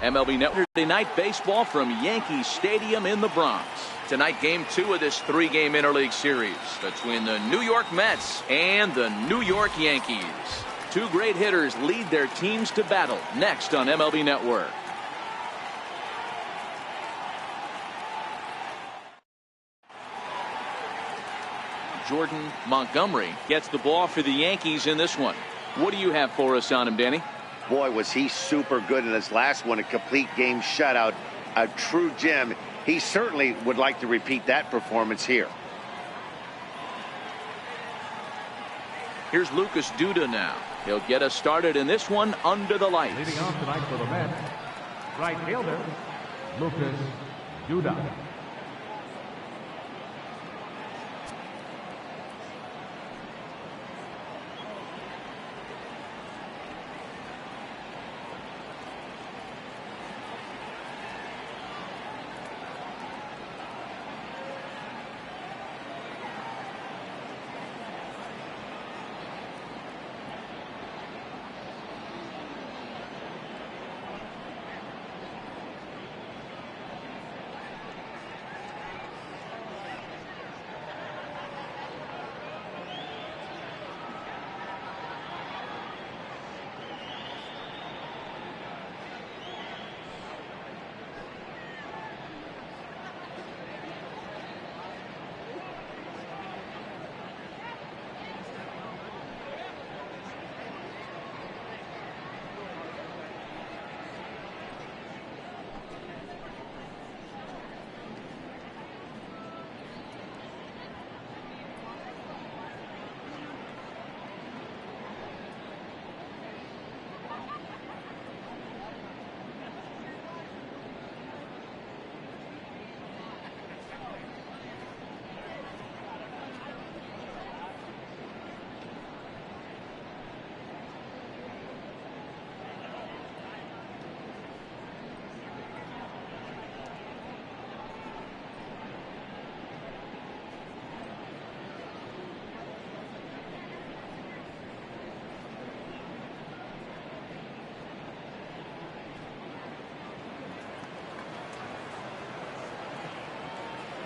MLB Network Night Baseball from Yankee Stadium in the Bronx. Tonight, Game 2 of this 3-game interleague series between the New York Mets and the New York Yankees. Two great hitters lead their teams to battle next on MLB Network. Jordan Montgomery gets the ball for the Yankees in this one. What do you have for us on him, Danny? Boy, was he super good in his last one, a complete game shutout, a true gem. He certainly would like to repeat that performance here. Here's Lucas Duda now. He'll get us started in this one under the lights. Leading off tonight for the Mets, right fielder, Lucas Duda.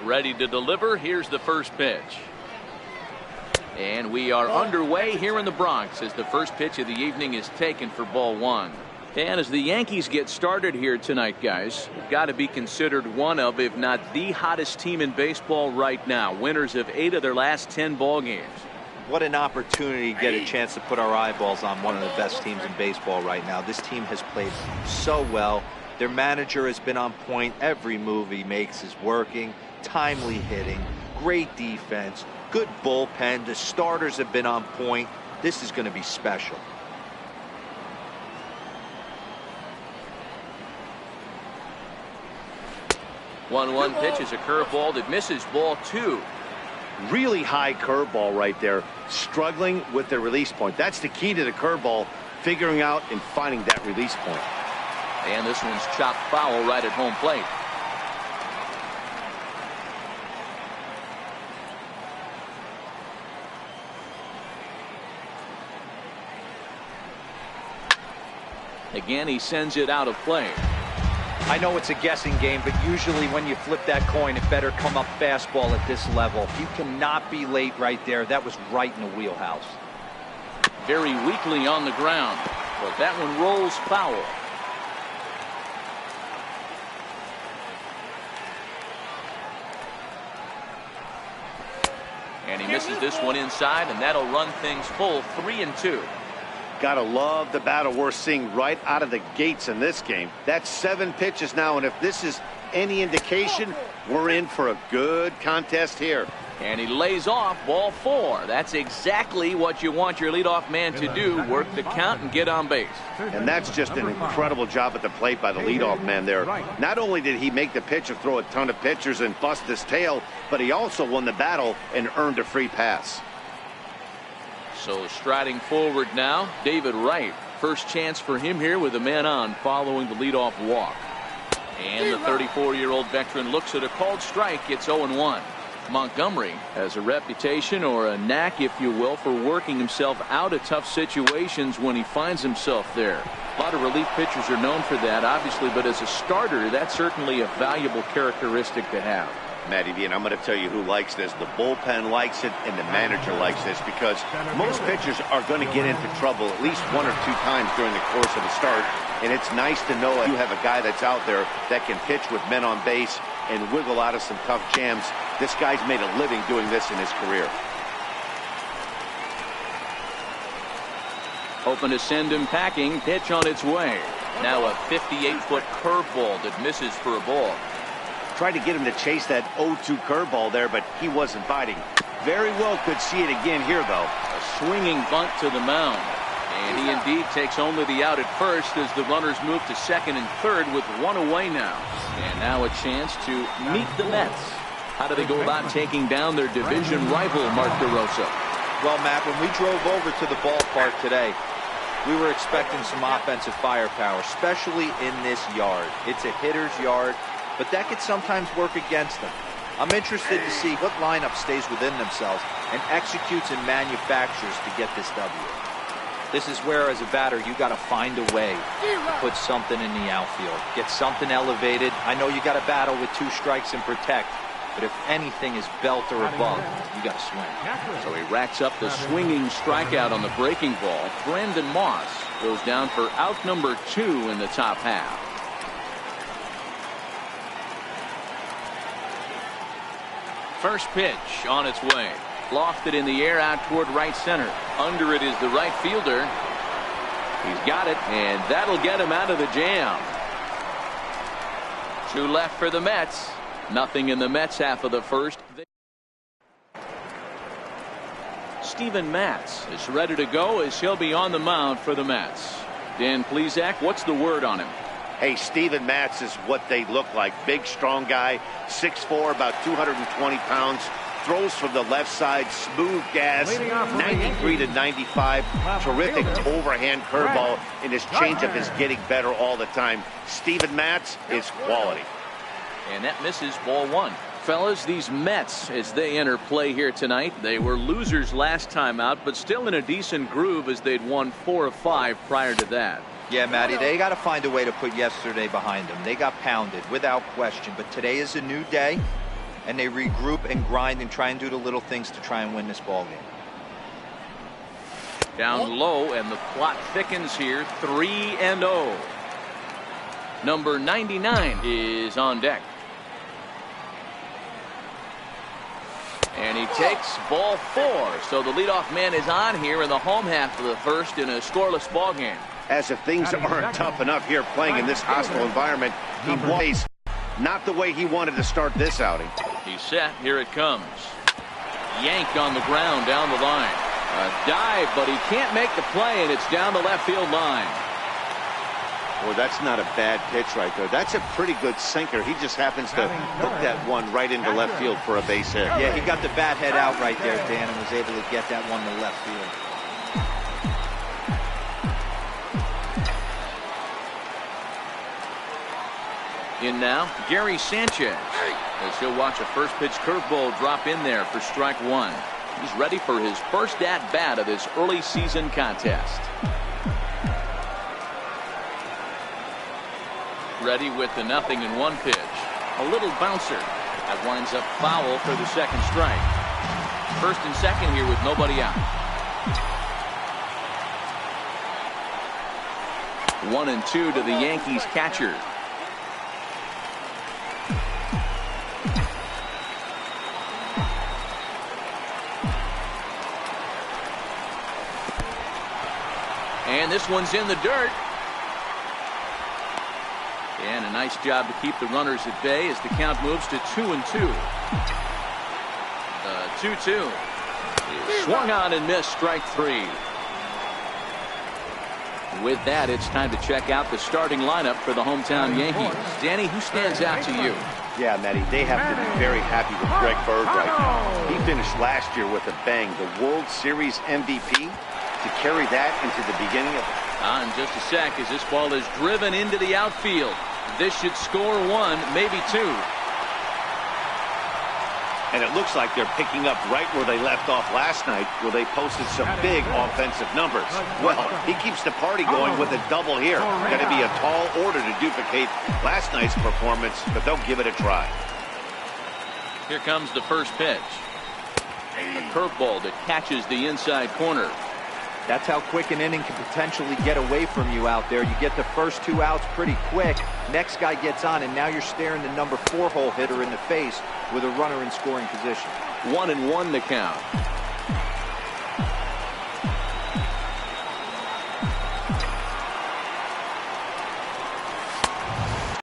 Ready to deliver. Here's the first pitch. And we are underway here in the Bronx as the first pitch of the evening is taken for ball one. And as the Yankees get started here tonight, guys, they've got to be considered one of, if not the hottest team in baseball right now. Winners of 8 of their last 10 ball games. What an opportunity to get a chance to put our eyeballs on one of the best teams in baseball right now. This team has played so well. Their manager has been on point. Every move he makes is working. Timely hitting, great defense, good bullpen. The starters have been on point. This is going to be special. One pitch is a curveball that misses ball 2. Really high curveball right there, struggling with the release point. That's the key to the curveball, figuring out and finding that release point. And this one's chopped foul right at home plate. Again, he sends it out of play. I know it's a guessing game, but usually when you flip that coin, it better come up fastball at this level. You cannot be late right there. That was right in the wheelhouse. Very weakly on the ground, but that one rolls foul. And he misses this one inside, and that'll run things full 3-2. Gotta love the battle we're seeing right out of the gates in this game. That's 7 pitches now, and if this is any indication, we're in for a good contest here. And he lays off ball 4. That's exactly what you want your leadoff man to do, work the count and get on base. And that's just an incredible job at the plate by the leadoff man there. Not only did he make the pitch of throw a ton of pitchers and bust his tail, but he also won the battle and earned a free pass. So striding forward now, David Wright. First chance for him here with a man on following the leadoff walk. And the 34-year-old veteran looks at a called strike. It's 0-1. Montgomery has a reputation, or a knack if you will, for working himself out of tough situations when he finds himself there. A lot of relief pitchers are known for that, obviously, but as a starter, that's certainly a valuable characteristic to have. Matty V, and I'm going to tell you who likes this. The bullpen likes it, and the manager likes this, because most pitchers are going to get into trouble at least 1 or 2 times during the course of the start, and it's nice to know you have a guy that's out there that can pitch with men on base and wiggle out of some tough jams. This guy's made a living doing this in his career. Hoping to send him packing. Pitch on its way. Now a 58-foot curveball that misses for a ball. Tried to get him to chase that 0-2 curveball there, but he wasn't biting. Very well could see it again here, though. A swinging bunt to the mound. And he indeed takes only the out at first as the runners move to second and third with 1 away now. And now a chance to meet the Mets. How do they go about taking down their division rival, Mark DeRosa? Well, Matt, when we drove over to the ballpark today, we were expecting some offensive firepower, especially in this yard. It's a hitter's yard, but that could sometimes work against them. I'm interested to see what lineup stays within themselves and executes and manufactures to get this W. This is where, as a batter, you got to find a way to put something in the outfield, get something elevated. I know you got to battle with 2 strikes and protect, but if anything is belt or above, you got to swing. So he racks up the swinging strikeout on the breaking ball. Brandon Moss goes down for out number 2 in the top half. First pitch on its way. Lofted in the air out toward right center. Under it is the right fielder. He's got it, and that'll get him out of the jam. 2 left for the Mets. Nothing in the Mets half of the first. Steven Matz is ready to go as he'll be on the mound for the Mets. Dan Plesac, what's the word on him? Hey, Steven Matz is what they look like. Big, strong guy, 6'4", about 220 pounds. Throws from the left side, smooth gas, 93 to 95. Terrific overhand curveball, and his changeup is getting better all the time. Steven Matz is quality. And that misses, ball 1. Fellas, these Mets, as they enter play here tonight, they were losers last time out, but still in a decent groove as they'd won 4 of 5 prior to that. Yeah, Matty, they got to find a way to put yesterday behind them. They got pounded without question, but today is a new day, and they regroup and grind and try and do the little things to try and win this ball game. Down low, and the plot thickens here. 3-0. Number 99 is on deck. And he takes ball 4. So the leadoff man is on here in the home half of the first in a scoreless ball game. As if things aren't tough enough here playing in this hostile environment, he plays not the way he wanted to start this outing. He's set. Here it comes. Yank on the ground down the line. A dive, but he can't make the play, and it's down the left field line. Well, that's not a bad pitch right there. That's a pretty good sinker. He just happens to hook that one right into left field for a base hit. Yeah, he got the bat head out right there, Dan, and was able to get that one to left field. In now, Gary Sanchez, as he'll watch a first pitch curveball drop in there for strike 1. He's ready for his first at bat of this early season contest. Ready with the 0-1 pitch. A little bouncer that winds up foul for the second strike. First and second here with nobody out. 1-2 to the Yankees catcher. And this one's in the dirt. And a nice job to keep the runners at bay as the count moves to 2-2. The 2-2. Swung on and missed, strike 3. With that, it's time to check out the starting lineup for the hometown Yankees. Danny, who stands out to you? Yeah, Matty, they have to be very happy with Greg Bird right now. He finished last year with a bang, the World Series MVP. To carry that into the beginning of it. In just a sec as this ball is driven into the outfield. This should score 1, maybe 2. And it looks like they're picking up right where they left off last night, where they posted some big offensive numbers. Well, he keeps the party going with a double here. Going to be a tall order to duplicate last night's performance, but they'll give it a try. Here comes the first pitch. A curveball that catches the inside corner. That's how quick an inning can potentially get away from you out there. You get the first 2 outs pretty quick. Next guy gets on, and now you're staring the number 4 hole hitter in the face with a runner in scoring position. 1-1 to count.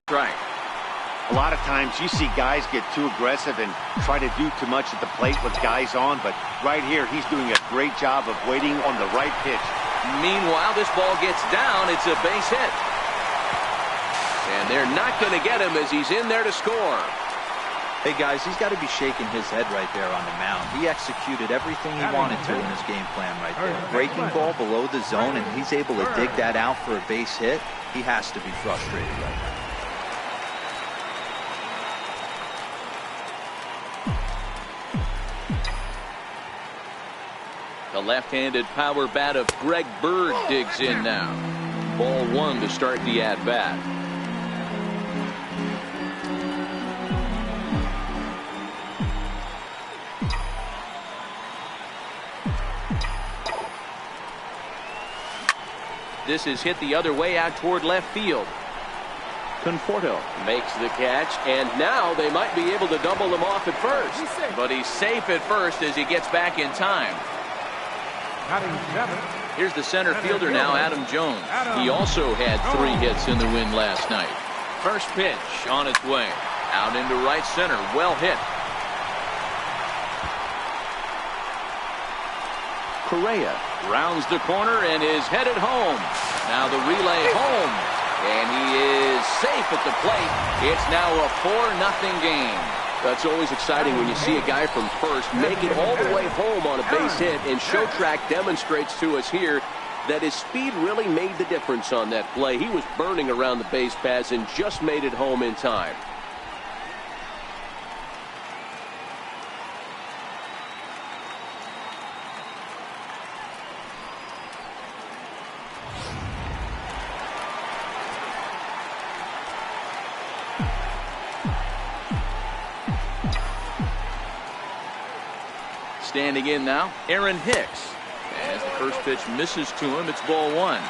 Strike. A lot of times you see guys get too aggressive and try to do too much at the plate with guys on, but right here he's doing a great job of waiting on the right pitch. Meanwhile, this ball gets down. It's a base hit. And they're not going to get him as he's in there to score. Hey guys, he's got to be shaking his head right there on the mound. He executed everything he wanted to in his game plan right there. Breaking ball below the zone, and he's able to dig that out for a base hit. He has to be frustrated right now. The left-handed power bat of Greg Bird digs in now. Ball 1 to start the at-bat. This is hit the other way out toward left field. Conforto makes the catch, and now they might be able to double him off at first. But he's safe at first as he gets back in time. Here's the center fielder now, Adam Jones. He also had 3 hits in the win last night. First pitch on its way. Out into right center. Well hit. Correa rounds the corner and is headed home. Now the relay home. And he is safe at the plate. It's now a 4-0 game. That's always exciting when you see a guy from first make it all the way home on a base hit, and Showtrack demonstrates to us here that his speed really made the difference on that play. He was burning around the base paths and just made it home in time. Standing in now, Aaron Hicks. As the first pitch misses to him, it's ball 1.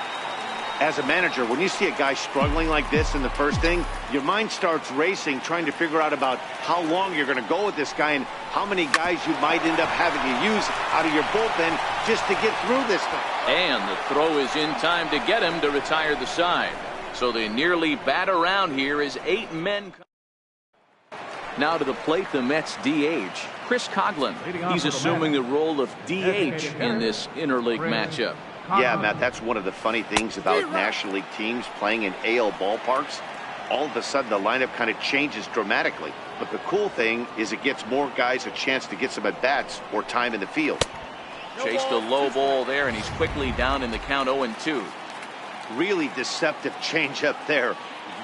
As a manager, when you see a guy struggling like this in the first inning, your mind starts racing, trying to figure out about how long you're going to go with this guy and how many guys you might end up having to use out of your bullpen just to get through this thing. And the throw is in time to get him to retire the side. So they nearly bat around here as 8 men. Now to the plate, the Mets DH, Chris Coghlan. He's assuming the role of DH in this interleague matchup. Yeah, Matt, that's one of the funny things about National League teams playing in AL ballparks. All of a sudden, the lineup kind of changes dramatically. But the cool thing is it gets more guys a chance to get some at-bats or time in the field. Chased a low ball there, and he's quickly down in the count 0-2. Really deceptive changeup there.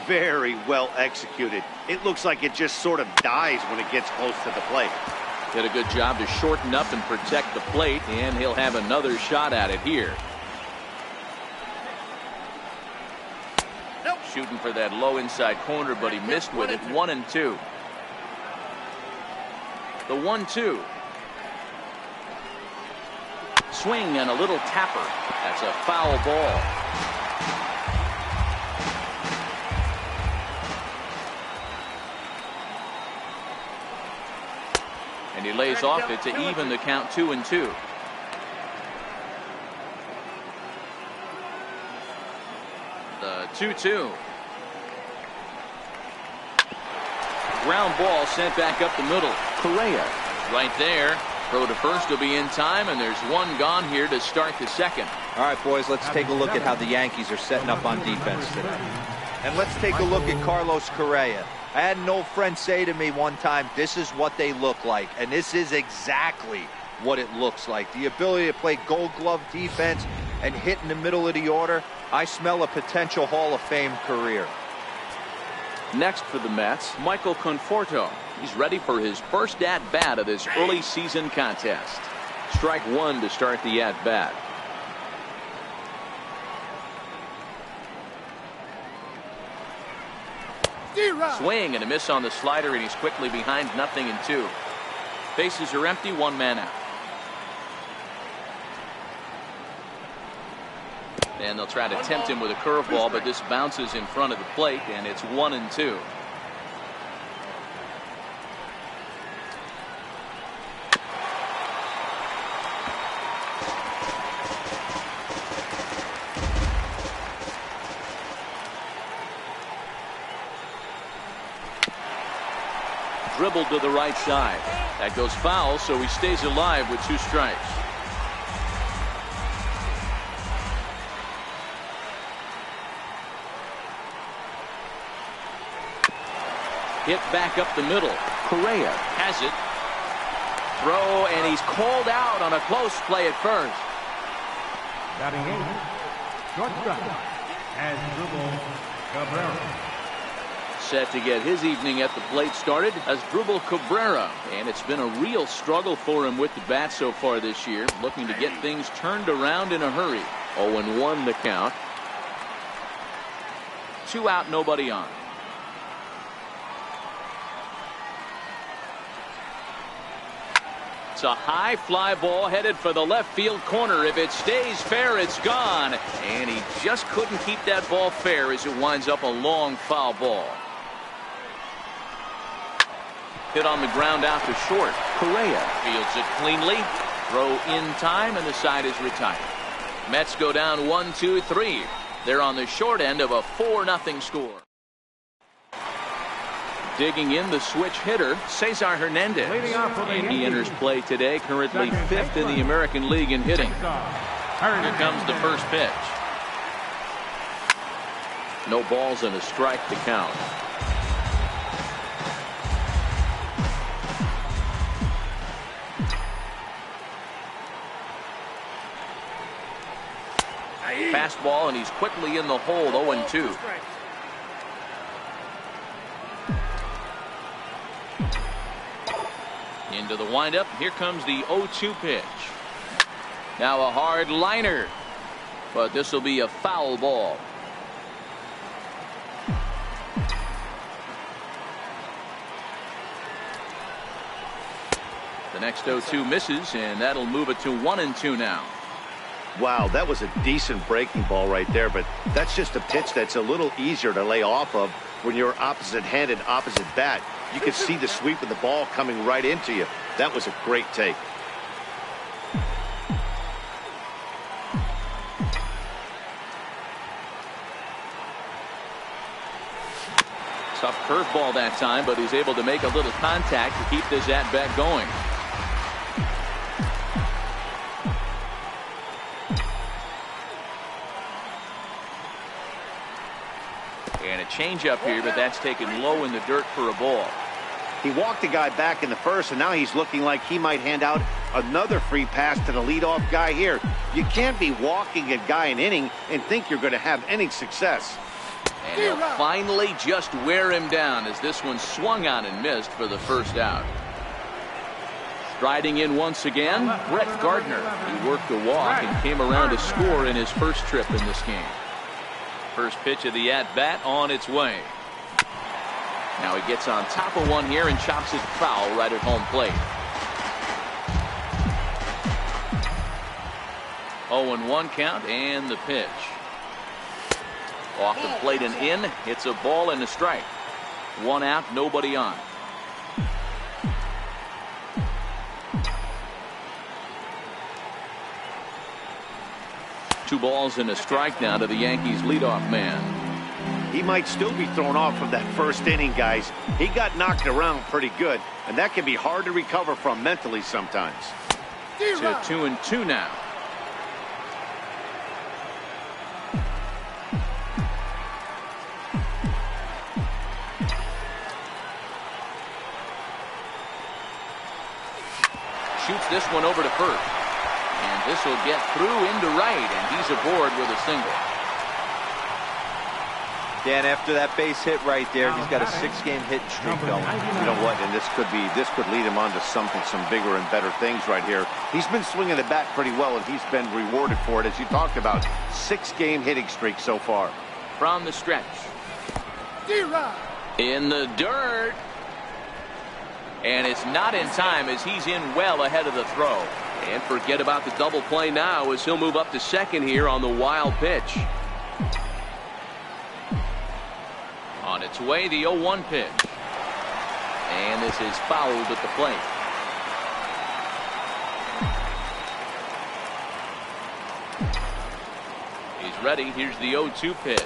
Very well executed. It looks like it just sort of dies when it gets close to the plate. Did a good job to shorten up and protect the plate, and he'll have another shot at it here. Shooting for that low inside corner, but he missed with it. 1-2. The 1-2. Swing and a little tapper. That's a foul ball. And he lays off it to even the count 2-2. The 2-2. Ground ball sent back up the middle. Correa right there. Throw to first will be in time, and there's one gone here to start the second. All right, boys, let's take a look at how the Yankees are setting up on defense today. And let's take a look at Carlos Correa. I had an old friend say to me one time, this is what they look like. And this is exactly what it looks like. The ability to play gold glove defense and hit in the middle of the order. I smell a potential Hall of Fame career. Next for the Mets, Michael Conforto. He's ready for his first at-bat of this early season contest. Strike one to start the at-bat. Swing and a miss on the slider, and he's quickly behind 0-2. Bases are empty, one man out. And they'll try to tempt him with a curveball, but this bounces in front of the plate, and it's 1-2. Dribbled to the right side. That goes foul, so he stays alive with 2 strikes. Hit back up the middle. Correa has it. Throw, and he's called out on a close play at first. Batting 8th, shortstop, Asdrubal Cabrera. Set to get his evening at the plate started as Asdrubal Cabrera, and it's been a real struggle for him with the bat so far this year, looking to get things turned around in a hurry. 0-1 the count. 2 out, nobody on. It's a high fly ball headed for the left field corner. If it stays fair, it's gone, and he just couldn't keep that ball fair as it winds up a long foul ball. Hit on the ground out to short. Correa fields it cleanly. Throw in time, and the side is retired. Mets go down 1-2-3. They're on the short end of a 4-0 score. Digging in the switch hitter, Cesar Hernandez. And he enters play today, currently 5th in the American League in hitting. Here comes the first pitch. No balls and a strike to count. Fastball, and he's quickly in the hole. 0-2. Into the windup. Here comes the 0-2 pitch. Now a hard liner, but this will be a foul ball. The next 0-2 misses, and that'll move it to 1-2 now. Wow, that was a decent breaking ball right there, but that's just a pitch that's a little easier to lay off of when you're opposite-handed, opposite bat. You can see the sweep of the ball coming right into you. That was a great take. Tough curveball that time, but he's able to make a little contact to keep this at-bat going. And a changeup here, but that's taken low in the dirt for a ball. He walked the guy back in the first, and now he's looking like he might hand out another free pass to the leadoff guy here. You can't be walking a guy an inning and think you're going to have any success. And he'll finally just wear him down as this one swung on and missed for the first out. Striding in once again, Brett Gardner. He worked a walk and came around to score in his first trip in this game. First pitch of the at-bat on its way. Now he gets on top of one here and chops it foul right at home plate. 0-1 count, and the pitch. Off the plate and in. It's a ball and a strike. 1 out, nobody on. Two balls and a strike now to the Yankees leadoff man. He might still be thrown off from that first inning, guys. He got knocked around pretty good, and that can be hard to recover from mentally sometimes. To 2-2 now. Shoots this one over to first. And this will get through into right, and he's aboard with a single. Dan, after that base hit right there, he's got a 6-game hitting streak going. You know what? And this could lead him on to some bigger and better things right here. He's been swinging the bat pretty well, and he's been rewarded for it, as you talked about. 6-game hitting streak so far. From the stretch. In the dirt. And it's not in time as he's in well ahead of the throw. And forget about the double play now as he'll move up to second here on the wild pitch. On its way, the 0-1 pitch. And this is fouled at the plate. He's ready. Here's the 0-2 pitch.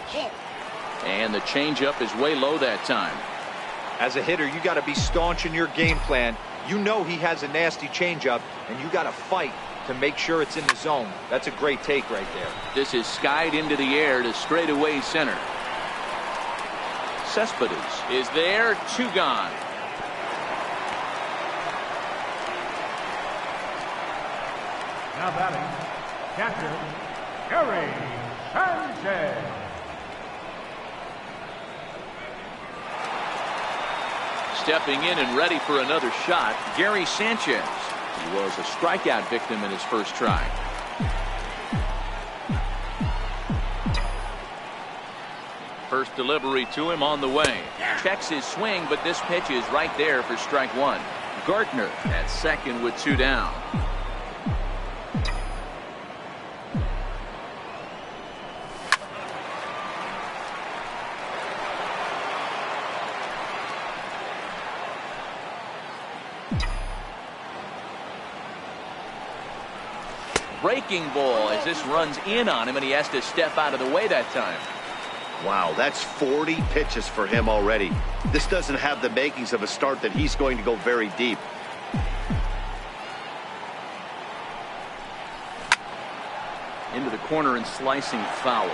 And the changeup is way low that time. As a hitter, you got to be staunch in your game plan. You know he has a nasty changeup, and you got to fight to make sure it's in the zone. That's a great take right there. This is skied into the air to straightaway center. Cespedes is there, 2 gone. Now batting, catcher, Gary Sanchez. Stepping in and ready for another shot, Gary Sanchez. He was a strikeout victim in his first try. First delivery to him on the way. Checks his swing, but this pitch is right there for strike 1. Gartner at second with 2 down. Breaking ball as this runs in on him, and he has to step out of the way that time. Wow, that's 40 pitches for him already. This doesn't have the makings of a start that he's going to go very deep. Into the corner and slicing foul.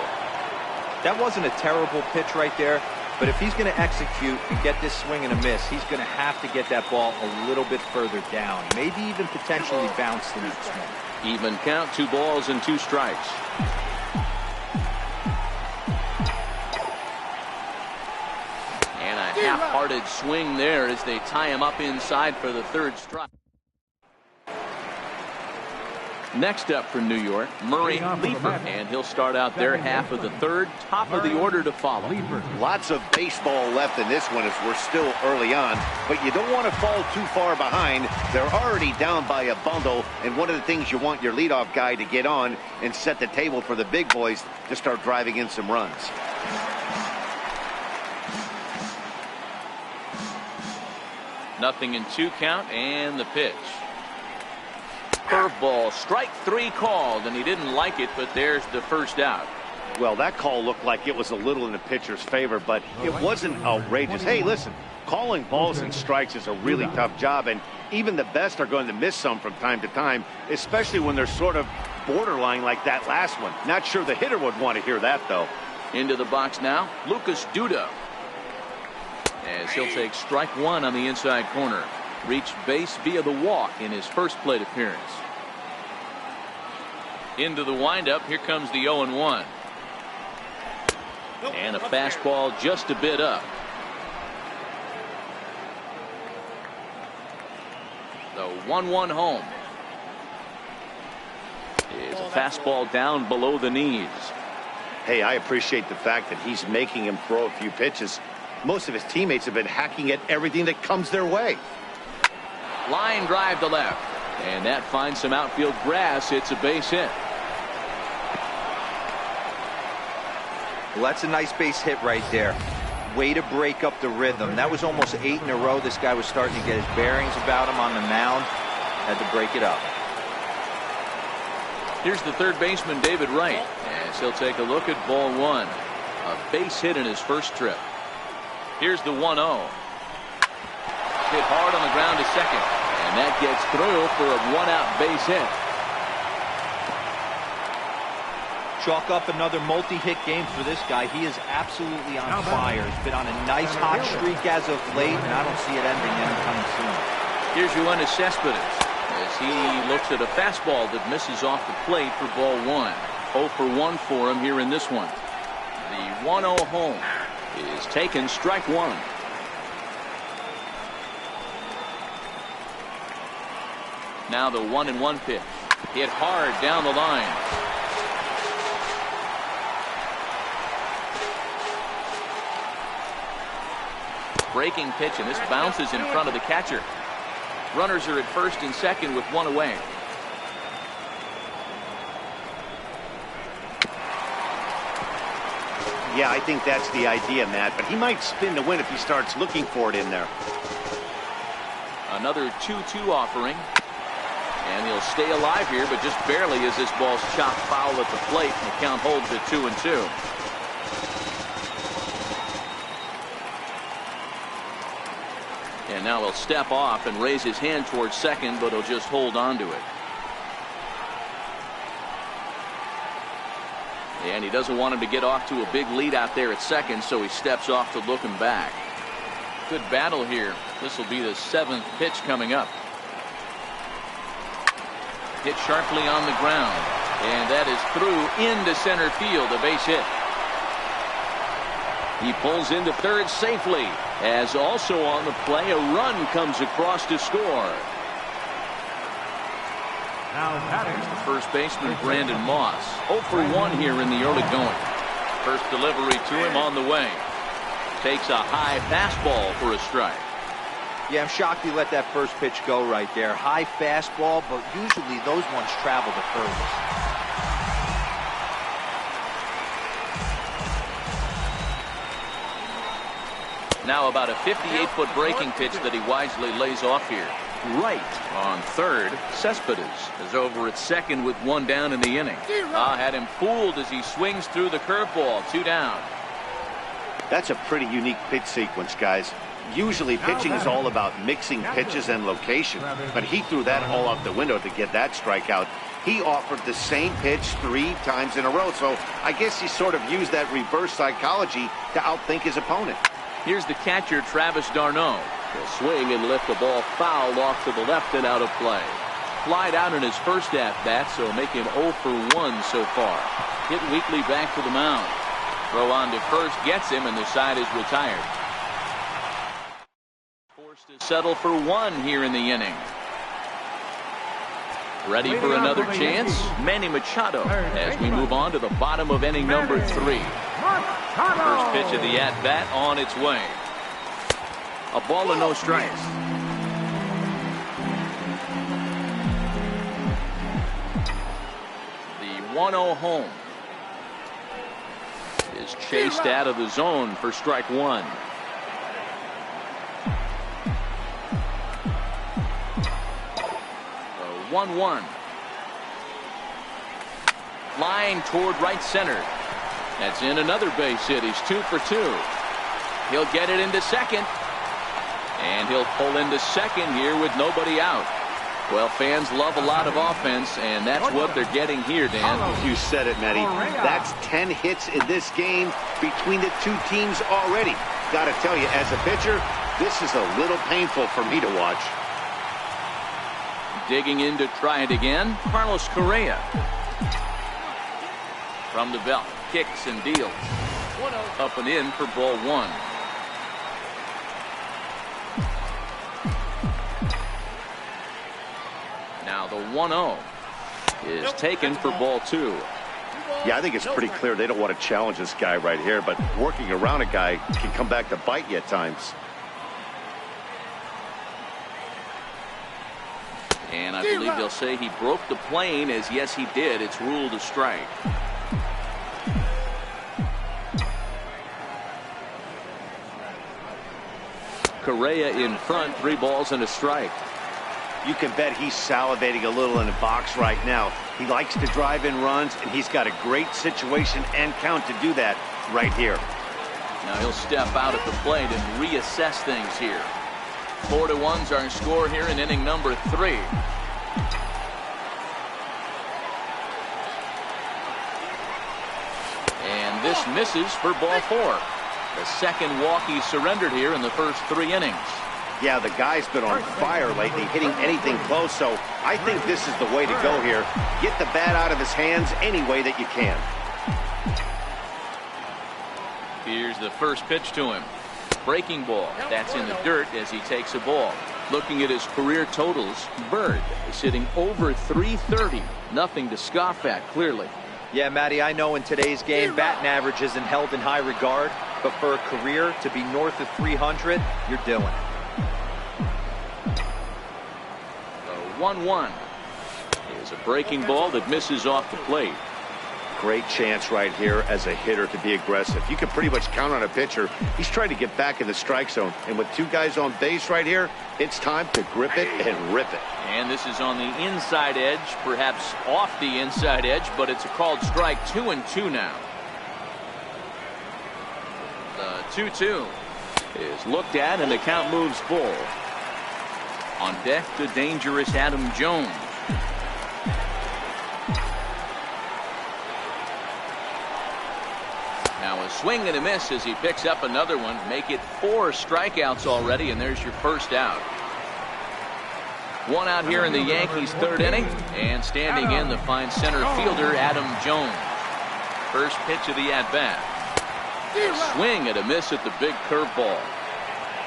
That wasn't a terrible pitch right there, but if he's going to execute and get this swing and a miss, he's going to have to get that ball a little bit further down, maybe even potentially bounce the next one. Even count, 2 balls and 2 strikes. And a half-hearted swing there as they tie him up inside for the 3rd strike. Next up for New York, Murray Leeper, and he'll start out their half of the 3rd, top of the order to follow. Lots of baseball left in this one as we're still early on, but you don't want to fall too far behind. They're already down by a bundle, and one of the things you want your leadoff guy to get on and set the table for the big boys to start driving in some runs. Nothing in 2 count, and the pitch. Curveball, strike 3 called, and he didn't like it, but there's the first out. Well, that call looked like it was a little in the pitcher's favor, but it wasn't outrageous. Hey, listen, calling balls and strikes is a really tough job, and even the best are going to miss some from time to time, especially when they're sort of borderline like that last one. Not sure the hitter would want to hear that, though. Into the box now, Lucas Duda. As he'll take strike 1 on the inside corner. Reached base via the walk in his first plate appearance. Into the windup, here comes the 0-1. And a fastball just a bit up. The 1-1 home. Is a fastball down below the knees. Hey, I appreciate the fact that he's making him throw a few pitches. Most of his teammates have been hacking at everything that comes their way. Line drive to left. And that finds some outfield grass. It's a base hit. Well, that's a nice base hit right there. Way to break up the rhythm. That was almost 8 in a row. This guy was starting to get his bearings about him on the mound. Had to break it up. Here's the 3rd baseman, David Wright, as he'll take a look at ball 1. A base hit in his first trip. Here's the 1-0. Hit hard on the ground to second. And that gets through for a 1-out base hit. Chalk up another multi-hit game for this guy. He is absolutely on fire. He's been on a nice hot streak as of late, and I don't see it ending anytime soon. Here's Yoenis Cespedes as he looks at a fastball that misses off the plate for ball 1. 0 for 1 for him here in this one. The 1-0 home. is taken, strike one. Now the 1-1 pitch. Hit hard down the line. Breaking pitch, and this bounces in front of the catcher. Runners are at first and second with one away. Yeah, I think that's the idea, Matt, but he might spin to win if he starts looking for it in there. Another 2-2 offering. And he'll stay alive here, but just barely as this ball's chopped foul at the plate, and the count holds at 2-2. And now he'll step off and raise his hand towards second, but he'll just hold on to it. And he doesn't want him to get off to a big lead out there at second, so he steps off to look him back. Good battle here. This will be the 7th pitch coming up. Hit sharply on the ground, and that is through into center field, a base hit. He pulls into third safely, as also on the play a run comes across to score. Now batting, First baseman Brandon Moss, 0 for 1 here in the early going. First delivery to him on the way. Takes a high fastball for a strike. Yeah, I'm shocked he let that first pitch go right there. High fastball, but usually those ones travel the furthest. Now about a 58-foot breaking pitch that he wisely lays off here. Right on third. Cespedes is over at second with one down in the inning. Had him fooled as he swings through the curveball. 2 down. That's a pretty unique pitch sequence, guys. Usually pitching is all about mixing pitches and location, but he threw that all out the window to get that strikeout. He offered the same pitch 3 times in a row, so I guess he sort of used that reverse psychology to outthink his opponent. Here's the catcher, Travis d'Arnaud. He'll swing and lift the ball foul off to the left and out of play. Flied out in his first at-bat, so making 0 for 1 so far. Hit weakly back to the mound. Throw on to first gets him, and the side is retired. Forced to settle for 1 here in the inning. Ready for another chance? Manny Machado as we move on to the bottom of inning number 3. First pitch of the at-bat on its way. A ball and no strikes. The 1-0 home is chased out of the zone for strike 1. The 1-1. Flying toward right center. That's in another base hit. He's 2 for 2. He'll get it into second. And he'll pull into second here with nobody out. Well, fans love a lot of offense, and that's what they're getting here, Dan. You said it, Matty. That's 10 hits in this game between the 2 teams already. Got to tell you, as a pitcher, this is a little painful for me to watch. Digging in to try it again, Carlos Correa. From the belt, kicks and deals. Up and in for ball 1. Now the 1-0 is taken for ball 2. Yeah, I think it's pretty clear they don't want to challenge this guy right here, but working around a guy can come back to bite you at times. And I believe they'll say he broke the plane, as yes he did. It's ruled a strike. Correa in front, 3 balls and a strike. You can bet he's salivating a little in the box right now. He likes to drive in runs, and he's got a great situation and count to do that right here. Now he'll step out at the plate and reassess things here. 4-1's our score here in inning number 3. And this misses for ball 4. The second walk he surrendered here in the first 3 innings. Yeah, the guy's been on fire lately, hitting anything close, so I think this is the way to go here. Get the bat out of his hands any way that you can. Here's the first pitch to him. Breaking ball. That's in the dirt as he takes a ball. Looking at his career totals, Bird is sitting over 330. Nothing to scoff at, clearly. Yeah, Matty, I know in today's game, batting average isn't held in high regard, but for a career to be north of 300, you're doing it. The 1-1 is a breaking ball that misses off the plate. Great chance right here as a hitter to be aggressive. You can pretty much count on a pitcher. He's trying to get back in the strike zone. And with two guys on base right here, it's time to grip it and rip it. And this is on the inside edge, perhaps off the inside edge, but it's a called strike. 2-2 now. The 2-2 is looked at and the count moves full. On deck, the dangerous Adam Jones. Now a swing and a miss as he picks up another one. Make it 4 strikeouts already, and there's your first out. One out here in the Yankees' 3rd inning, and standing in the fine center fielder Adam Jones. First pitch of the at-bat. A swing and a miss at the big curveball.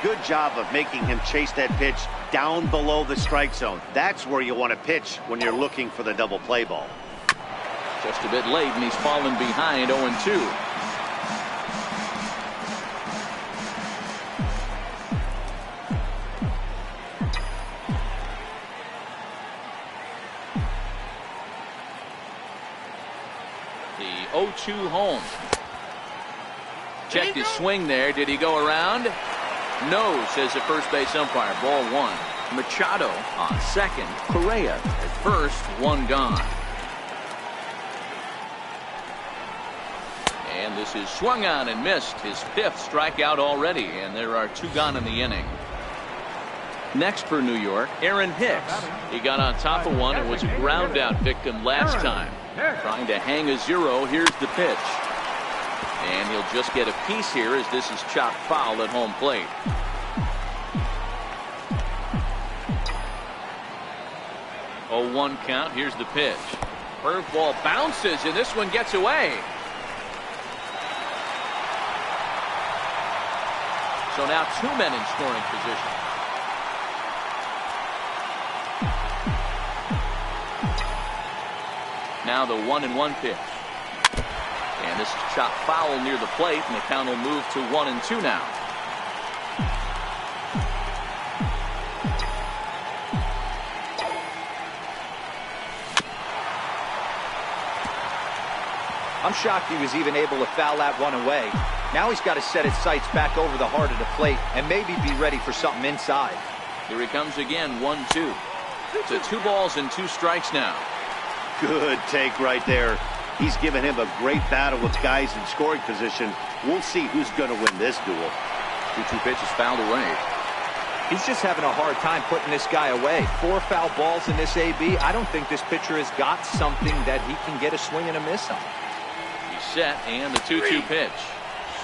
Good job of making him chase that pitch down below the strike zone. That's where you want to pitch when you're looking for the double play ball. Just a bit late, and he's fallen behind 0-2. The 0-2 home. Checked his swing there. Did he go around? No, says the first base umpire. Ball 1. Machado on second. Correa at first. 1 gone. And this is swung on and missed. His 5th strikeout already, and there are 2 gone in the inning. Next for New York, Aaron Hicks. He got on top of one and was a ground out victim last time. Trying to hang a 0. Here's the pitch. And he'll just get a piece here as this is chopped foul at home plate. Oh, 1 count. Here's the pitch. Curveball bounces, and this one gets away. So now 2 men in scoring position. Now the 1-1 pitch. And this is chopped foul near the plate, and the count will move to 1-2 now. I'm shocked he was even able to foul that one away. Now he's got to set his sights back over the heart of the plate and maybe be ready for something inside. Here he comes again, 1-2. So 2 balls and 2 strikes now. Good take right there. He's given him a great battle with guys in scoring position. We'll see who's going to win this duel. 2-2 pitch is fouled away. He's just having a hard time putting this guy away. 4 foul balls in this AB. I don't think this pitcher has got something that he can get a swing and a miss on. He's set, and the 2-2 pitch.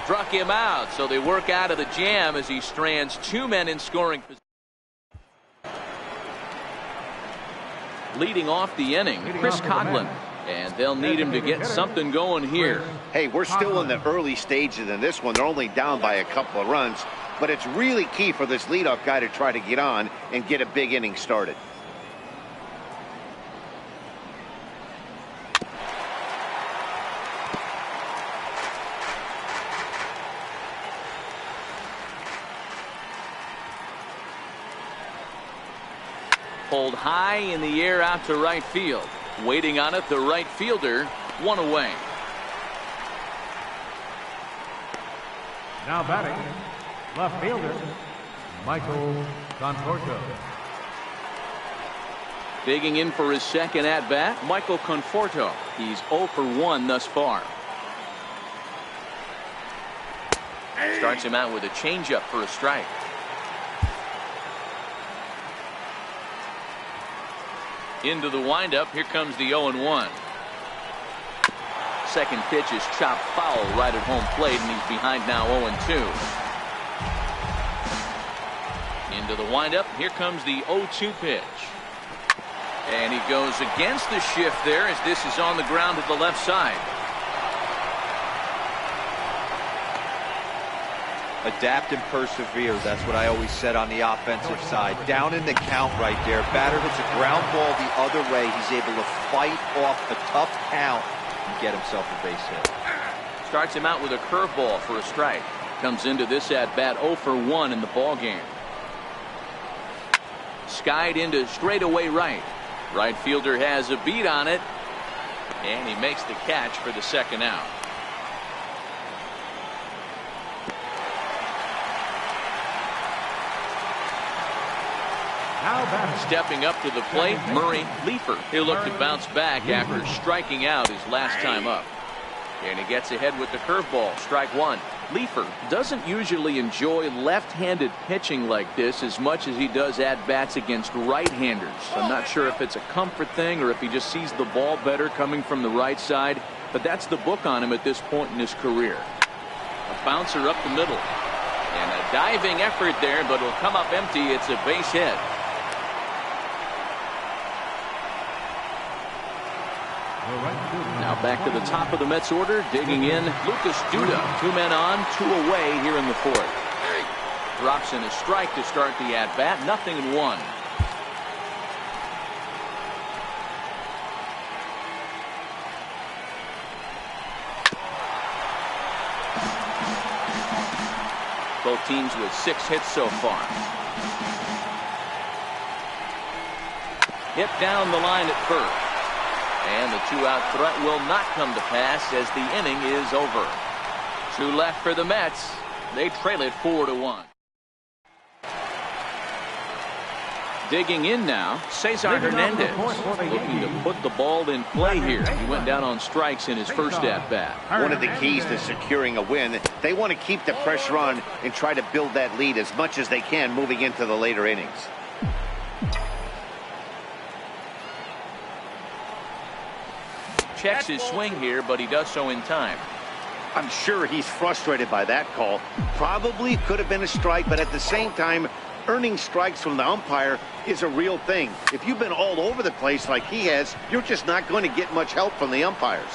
Struck him out, so they work out of the jam as he strands 2 men in scoring position. Leading off the inning, Chris Coghlan. And they'll need him to get something going here. Hey, we're still in the early stages in this one. They're only down by a couple of runs. But it's really key for this leadoff guy to try to get on and get a big inning started. Pulled high in the air out to right field. Waiting on it, the right fielder. 1 away. Now batting, left fielder, Michael Conforto. Digging in for his second at-bat, Michael Conforto. He's 0 for 1 thus far. Starts him out with a changeup for a strike. Into the windup. Here comes the 0-1. Second pitch is chopped foul right at home plate, and he's behind now 0-2. Into the windup. Here comes the 0-2 pitch. And he goes against the shift there as this is on the ground to the left side. Adapt and persevere. That's what I always said on the offensive side. Down in the count right there. Batter hits a ground ball the other way. He's able to fight off a tough count and get himself a base hit. Starts him out with a curveball for a strike. Comes into this at bat 0 for 1 in the ball game. Skied into straightaway right. Right fielder has a beat on it, and he makes the catch for the second out. Stepping up to the plate, Murray Leeper. He'll look to bounce back after striking out his last time up. And he gets ahead with the curveball, strike one. Leeper doesn't usually enjoy left-handed pitching like this as much as he does at-bats against right-handers. I'm not sure if it's a comfort thing or if he just sees the ball better coming from the right side, but that's the book on him at this point in his career. A bouncer up the middle. And a diving effort there, but it'll come up empty. It's a base hit. Now back to the top of the Mets order, digging in Lucas Duda. 2 men on, 2 away here in the 4th. Drops in a strike to start the at-bat, 0-1. Both teams with 6 hits so far. Hit down the line at first. And the 2-out threat will not come to pass as the inning is over. 2 left for the Mets. They trail it 4-1. Digging in now, Cesar Hernandez, looking to put the ball in play here. He went down on strikes in his first at-bat. One of the keys to securing a win, they want to keep the pressure on and try to build that lead as much as they can moving into the later innings. Checks his swing here, but he does so in time. I'm sure he's frustrated by that call. Probably could have been a strike, but at the same time, earning strikes from the umpire is a real thing. If you've been all over the place like he has, you're just not going to get much help from the umpires.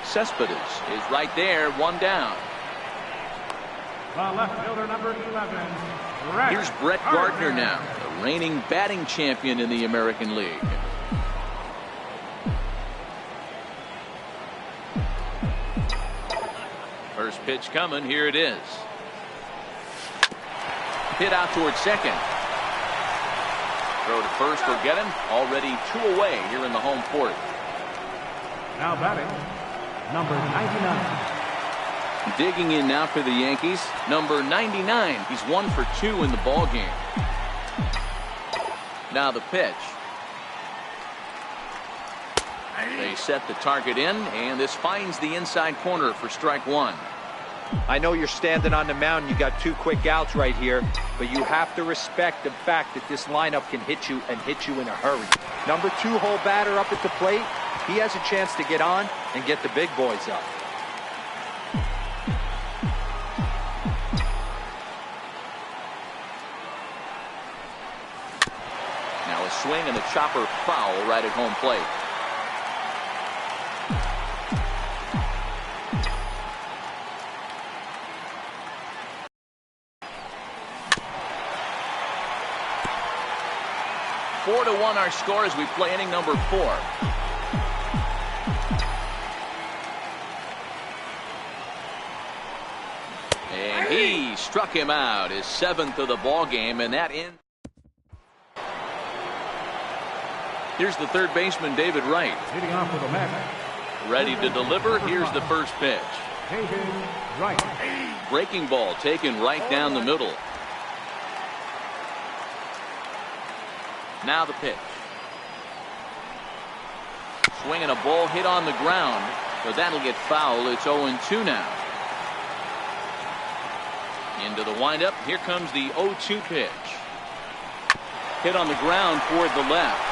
Cespedes is right there, 1 down. The left fielder, number 11. Here's Brett Gardner now, the reigning batting champion in the American League. First pitch coming, here it is. Hit out towards second. Throw to first will get him. Already 2 away here in the home 4th. Now batting, number 99. Digging in now for the Yankees, number 99. He's 1 for 2 in the ball game. Now the pitch. They set the target in, and this finds the inside corner for strike 1. I know you're standing on the mound. You got 2 quick outs right here, but you have to respect the fact that this lineup can hit you and hit you in a hurry. Number 2-hole batter up at the plate. He has a chance to get on and get the big boys up. Now a swing and a chopper foul right at home plate. Four to 1 our score as we play inning number 4. And he struck him out, his 7th of the ball game, and that in. Here's the third baseman, David Wright. Leading off with a Met. Ready to deliver. Here's the first pitch. David Wright. Breaking ball taken right down the middle. Now the pitch. Swinging a ball hit on the ground, but that'll get foul. It's 0-2 now. Into the windup. Here comes the 0-2 pitch. Hit on the ground toward the left.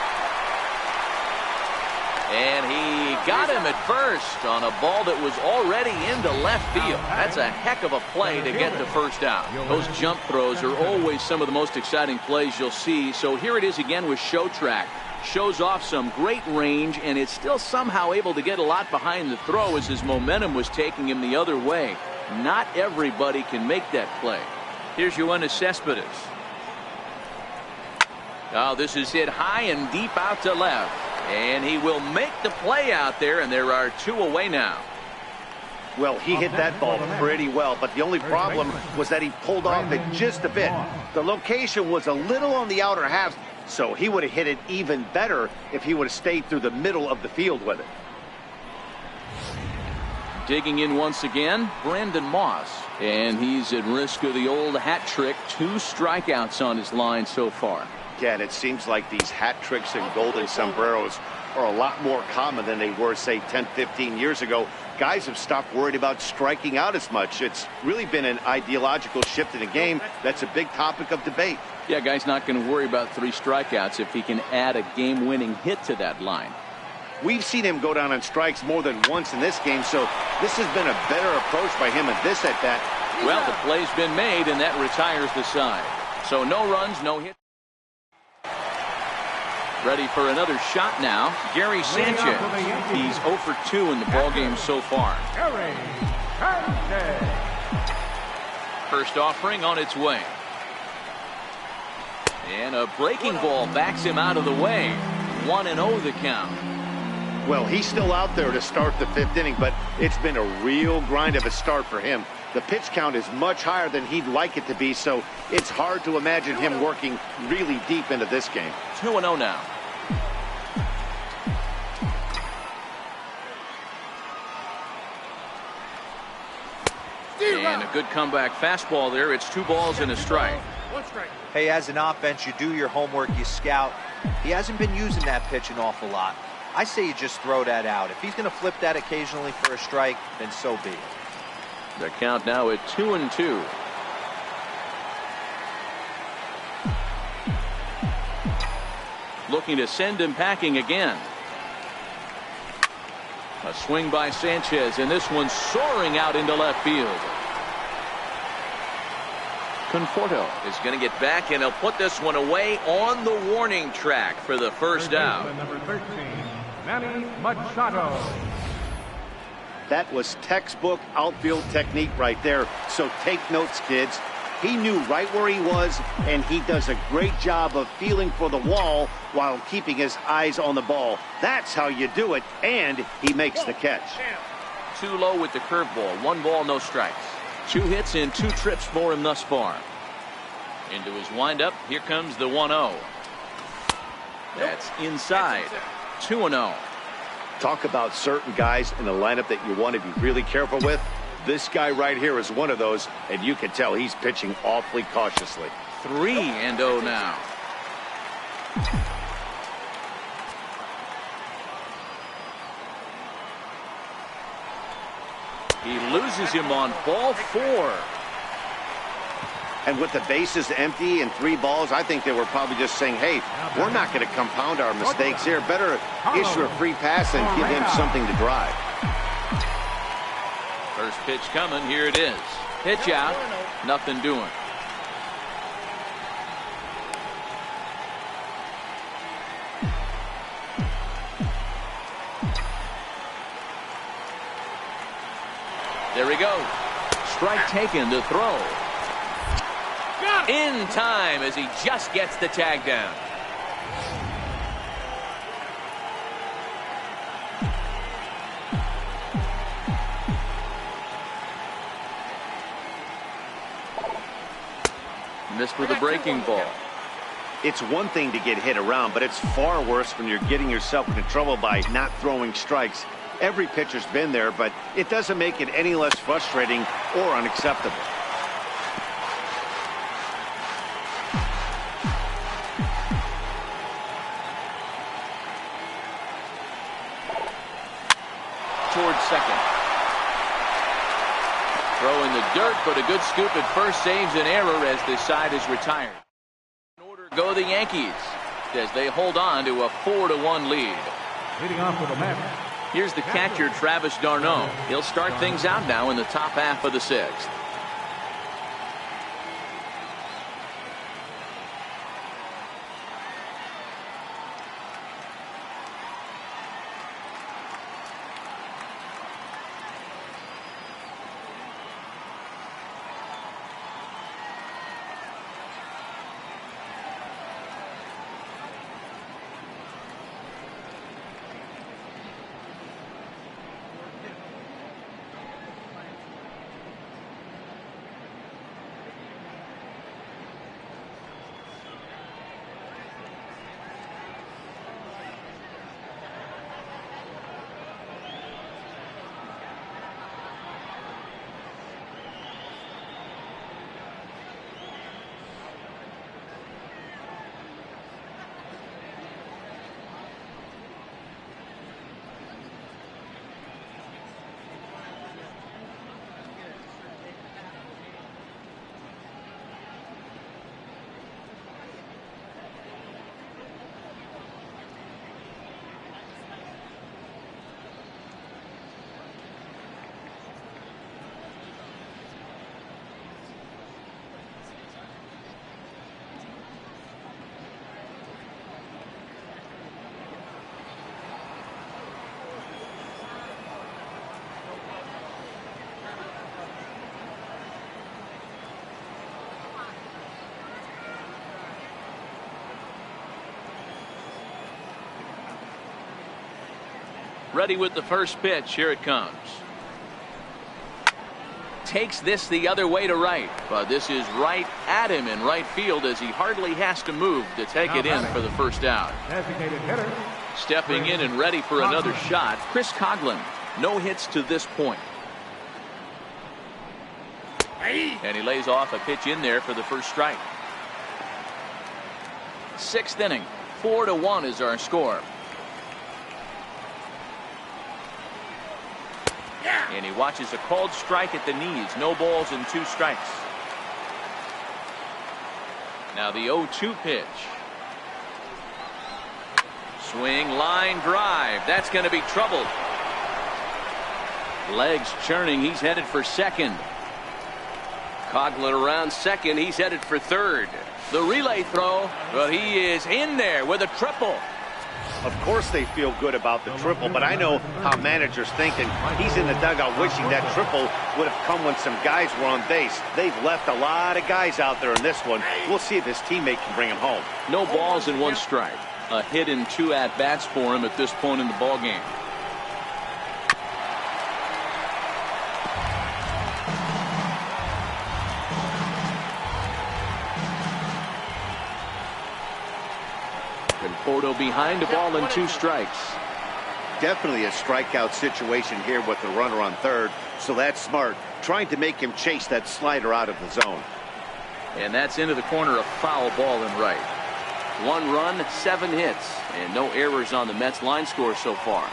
And he got him at first on a ball that was already into left field. That's a heck of a play to get the first out. Those jump throws are always some of the most exciting plays you'll see. So here it is again with Showtrack. Shows off some great range, and it's still somehow able to get a lot behind the throw as his momentum was taking him the other way. Not everybody can make that play. Here's Yoenis Cespedes. Oh, this is hit high and deep out to left. And he will make the play out there, and there are 2 away now. Well, he hit that ball pretty well, but the only problem was that he pulled off it just a bit. The location was a little on the outer half, so he would have hit it even better if he would have stayed through the middle of the field with it. Digging in once again, Brandon Moss. And he's at risk of the old hat trick. 2 strikeouts on his line so far. Yeah, and it seems like these hat tricks and golden sombreros are a lot more common than they were, say, 10, 15 years ago. Guys have stopped worried about striking out as much. It's really been an ideological shift in the game. That's a big topic of debate. Yeah, guy's not going to worry about 3 strikeouts if he can add a game-winning hit to that line. We've seen him go down on strikes more than once in this game, so this has been a better approach by him at this at-bat. Well, the play's been made, and that retires the side. So no runs, no hit. Ready for another shot now, Gary Sanchez. He's 0 for 2 in the ballgame so far. First offering on its way. And a breaking ball backs him out of the way. 1-0 the count. Well, he's still out there to start the 5th inning, but it's been a real grind of a start for him. The pitch count is much higher than he'd like it to be, so it's hard to imagine him working really deep into this game. 2-0 now. And a good comeback fastball there. It's 2 balls and a strike. Hey, as an offense, you do your homework, you scout. He hasn't been using that pitch an awful lot. I say you just throw that out. If he's going to flip that occasionally for a strike, then so be it. The count now at 2-2. Looking to send him packing again. A swing by Sanchez, and this one soaring out into left field. Conforto is going to get back, and he'll put this one away on the warning track for the first out. Number 13, Manny Machado. That was textbook outfield technique right there. So take notes, kids. He knew right where he was, and he does a great job of feeling for the wall while keeping his eyes on the ball. That's how you do it, and he makes the catch. Too low with the curveball. 1 ball, no strikes. 2 hits and 2 trips for him thus far. Into his windup. Here comes the 1-0. That's inside. 2-0. Talk about certain guys in the lineup that you want to be really careful with. This guy right here is one of those, and you can tell he's pitching awfully cautiously. 3-0 now. He loses him on ball 4. And with the bases empty and 3 balls, I think they were probably just saying, hey, we're not going to compound our mistakes here. Better issue a free pass and give him something to drive. First pitch coming. Here it is. Pitch out. Nothing doing. There we go. Strike taken to throw. In time as he just gets the tag down. Missed with a breaking ball. It's one thing to get hit around, but it's far worse when you're getting yourself into trouble by not throwing strikes. Every pitcher's been there, but it doesn't make it any less frustrating or unacceptable. Towards second. Throw in the dirt, but a good scoop at first saves an error as this side is retired. In order go the Yankees as they hold on to a 4-1 lead. Leading off with a Mets. Here's the catcher, Travis d'Arnaud. He'll start things out now in the top half of the 6th. Ready with the first pitch. Here it comes. Takes this the other way to right, but this is right at him in right field as he hardly has to move to take it in for the first out. Designated hitter. Stepping in and ready for another shot, Chris Coghlan. No hits to this point. And he lays off a pitch in there for the first strike. Sixth inning, 4-1 is our score. And he watches a called strike at the knees. No balls and 2 strikes. Now the 0-2 pitch. Swing, line drive. That's going to be troubled. Legs churning. He's headed for second. Coghlan around second. He's headed for third. The relay throw, but he is in there with a triple. Of course they feel good about the triple, but I know how managers think, and he's in the dugout wishing that triple would have come when some guys were on base. They've left a lot of guys out there in this one. We'll see if his teammate can bring him home. No balls and 1 strike. A hit and 2 at-bats for him at this point in the ballgame. Conforto behind, a ball and 2 strikes. Definitely a strikeout situation here with the runner on third, so that's smart. Trying to make him chase that slider out of the zone. And that's into the corner, a foul ball and right. 1 run, 7 hits, and no errors on the Mets line score so far.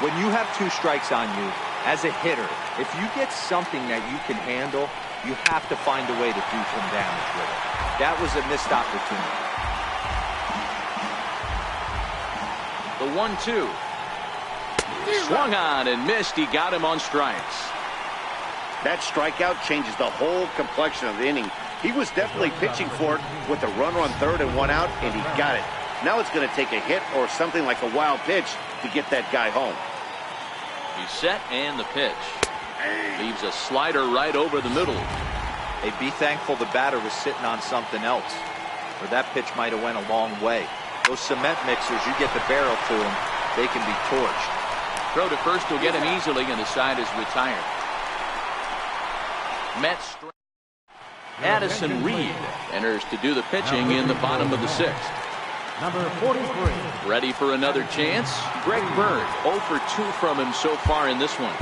When you have 2 strikes on you, as a hitter, if you get something that you can handle, you have to find a way to do some damage with it. That was a missed opportunity. The 1-2. Swung on and missed. He got him on strikes. That strikeout changes the whole complexion of the inning. He was definitely pitching for it with a runner on third and 1 out, and he got it. Now it's going to take a hit or something like a wild pitch to get that guy home. He's set, and the pitch. Leaves a slider right over the middle. Hey, be thankful the batter was sitting on something else, or that pitch might have went a long way. Those cement mixers, you get the barrel to them, they can be torched. Throw to first will get him easily, and the side is retired. Mets. Addison Reed enters to do the pitching in the bottom of the 6th. Number 43. Ready for another chance. Greg Bird, 0 for 2 from him so far in this one.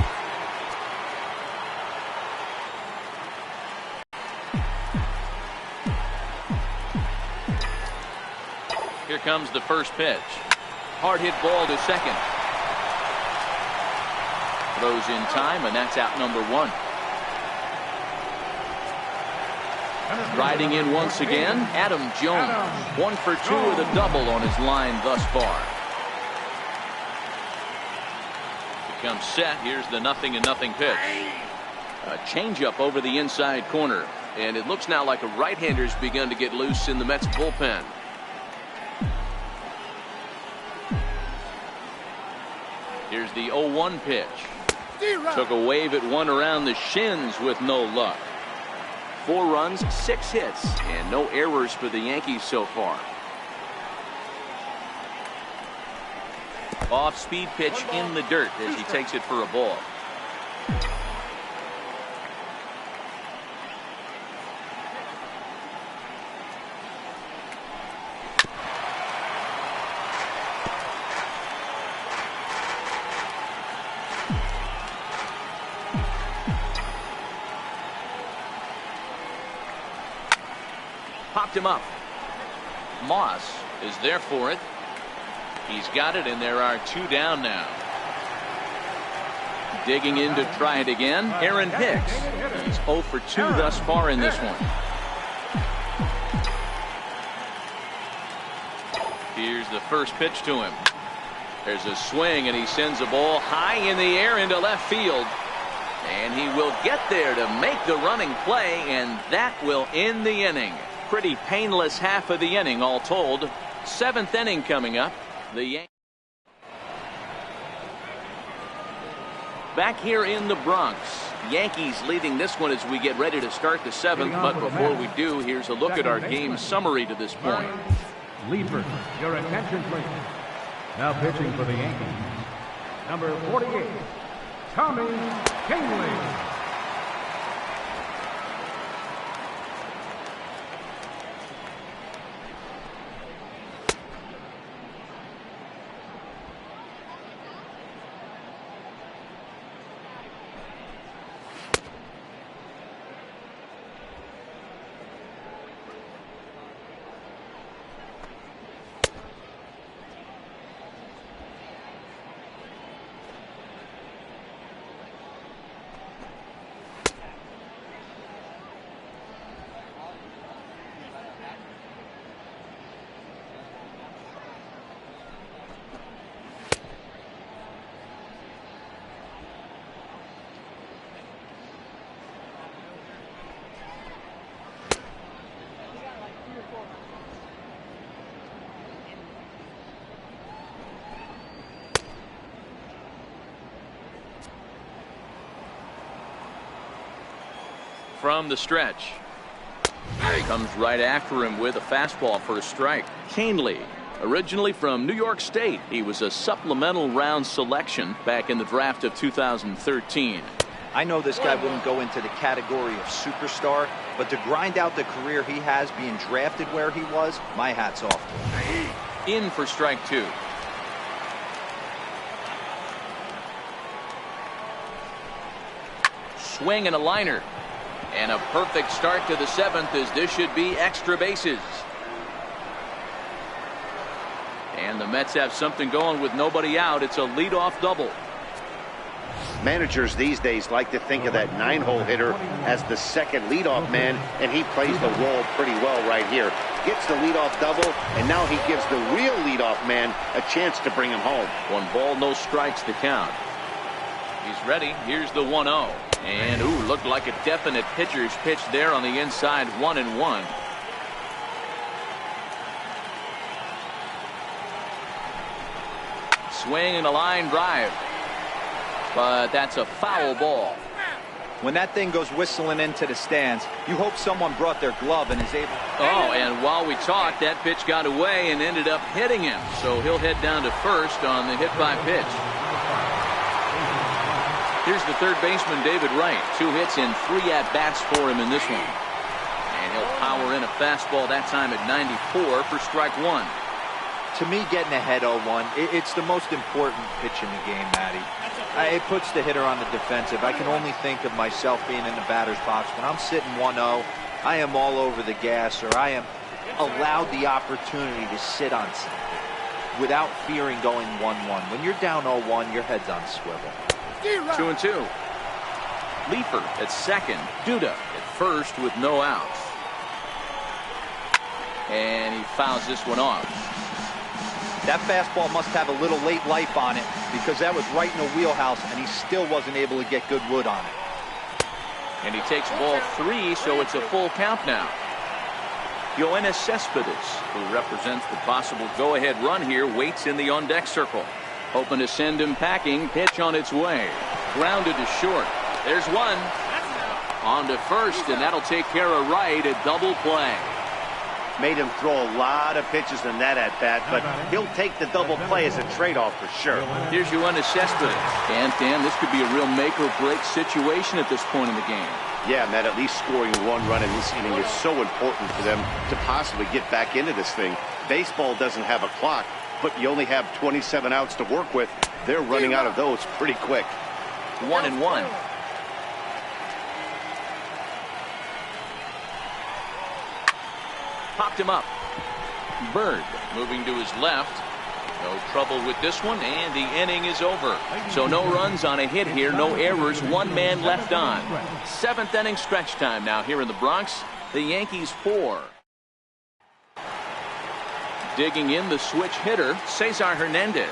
Here comes the first pitch. Hard hit ball to second. Throws in time, and that's out number 1. Riding in once again, Adam Jones. 1 for 2 with a double on his line thus far. Becomes set. Here's the 0-0 pitch. A changeup over the inside corner. And it looks now like a right-hander's begun to get loose in the Mets bullpen. Here's the 0-1 pitch. Took a wave at one around the shins with no luck. 4 runs, 6 hits, and no errors for the Yankees so far. Off-speed pitch in the dirt as he takes it for a ball. Popped him up. Moss is there for it. He's got it, and there are 2 down now. Digging in to try it again, Aaron Hicks. He's 0 for 2 thus far in this one. Here's the first pitch to him. There's a swing, and he sends a ball high in the air into left field. And he will get there to make the running play, and that will end the inning. Pretty painless half of the inning all told. 7th inning coming up. The Yankees back here in the Bronx. Yankees leading this one as we get ready to start the 7th. But before we do, here's a look at our game summary to this point. Leifert. Your attention, please. Now pitching for the Yankees, number 48, Tommy Kahnle. From the stretch. Comes right after him with a fastball for a strike. Kahnle, originally from New York State. He was a supplemental round selection back in the draft of 2013. I know this guy wouldn't go into the category of superstar, but to grind out the career he has being drafted where he was, my hat's off to him. In for strike two. Swing and a liner. And a perfect start to the seventh, as this should be extra bases. And the Mets have something going with nobody out. It's a leadoff double. Managers these days like to think of that 9-hole hitter as the second leadoff man, and he plays the role pretty well right here. Gets the leadoff double, and now he gives the real leadoff man a chance to bring him home. 1 ball, no strikes to count. He's ready. Here's the 1-0. And, ooh, looked like a definite pitcher's pitch there on the inside, 1-1. Swing and a line drive. But that's a foul ball. When that thing goes whistling into the stands, you hope someone brought their glove and is able... Oh, and while we talked, that pitch got away and ended up hitting him. So he'll head down to first on the hit by pitch. Here's the third baseman, David Wright. 2 hits and 3 at-bats for him in this one. And he'll power in a fastball that time at 94 for strike 1. To me, getting ahead 0-1, it's the most important pitch in the game, Matty. It puts the hitter on the defensive. I can only think of myself being in the batter's box. When I'm sitting 1-0, I am all over the gas, or I am allowed the opportunity to sit on something without fearing going 1-1. When you're down 0-1, your head's on swivel. 2-2. Leifert at second. Duda at first with no outs. And he fouls this one off. That fastball must have a little late life on it, because that was right in the wheelhouse, and he still wasn't able to get good wood on it. And he takes ball 3, so it's a full count now. Yoenis Cespedes, who represents the possible go-ahead run here, waits in the on-deck circle. Hoping to send him packing. Pitch on its way. Grounded to short. There's one. On to first, and that'll take care of Wright. A double play. Made him throw a lot of pitches in that at-bat, but he'll take the double play as a trade-off for sure. Here's Yoenis Cespedes. And, Dan, this could be a real make-or-break situation at this point in the game. Yeah, Matt, at least scoring 1 run in this inning is so important for them to possibly get back into this thing. Baseball doesn't have a clock, but you only have 27 outs to work with. They're running out of those pretty quick. 1-1. Popped him up. Bird moving to his left. No trouble with this one, and the inning is over. So no runs on a hit here, no errors, 1 man left on. 7th inning stretch time now here in the Bronx. The Yankees 4. Digging in the switch hitter, Cesar Hernandez.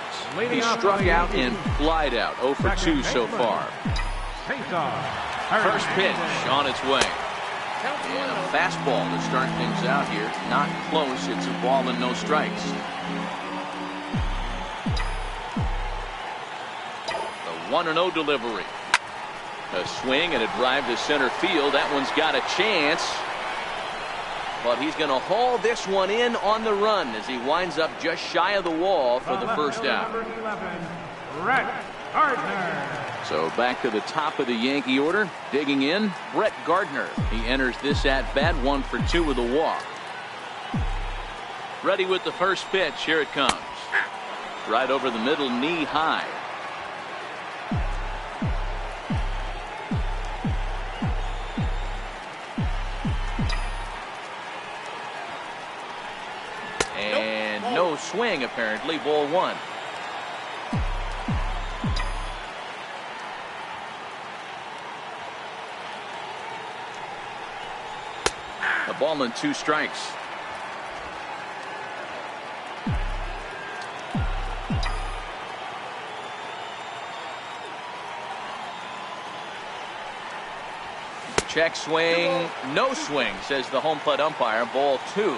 He struck out and flied out. 0 for 2 so far. First pitch on its way. And a fastball to start things out here. Not close. It's a ball and no strikes. The 1-0 delivery. A swing and a drive to center field. That one's got a chance. But he's going to haul this one in on the run as he winds up just shy of the wall for the first out. Number 11, Brett Gardner. So back to the top of the Yankee order. Digging in, Brett Gardner. He enters this at-bat 1 for 2 with a walk. Ready with the first pitch. Here it comes. Right over the middle, knee high. And no swing, apparently. Ball 1. A ball and 2 strikes. Check swing, no swing, says the home plate umpire. Ball 2.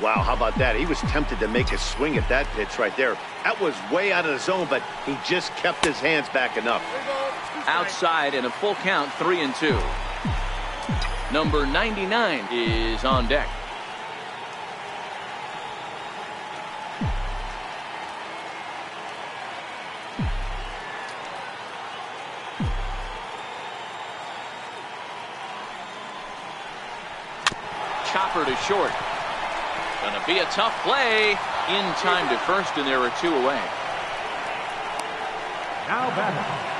Wow, how about that? He was tempted to make a swing at that pitch right there. That was way out of the zone, but he just kept his hands back enough. Outside in a full count, 3-2. Number 99 is on deck. Chopper to short. Gonna be a tough play. In time to first, and there are 2 away. Now batting.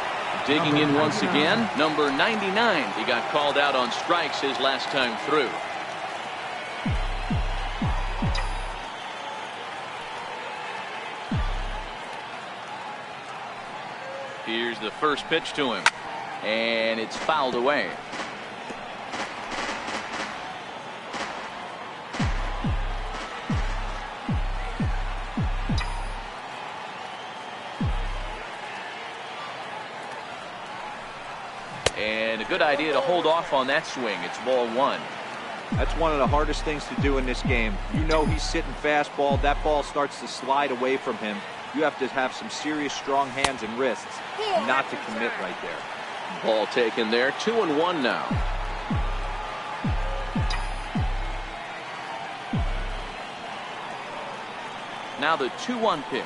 Digging in once again, number 99. He got called out on strikes his last time through. Here's the first pitch to him, and it's fouled away. And a good idea to hold off on that swing. It's ball 1. That's one of the hardest things to do in this game. You know he's sitting fastball. That ball starts to slide away from him. You have to have some serious strong hands and wrists not to commit right there. Ball taken there. 2-1 now. Now the 2-1 pitch.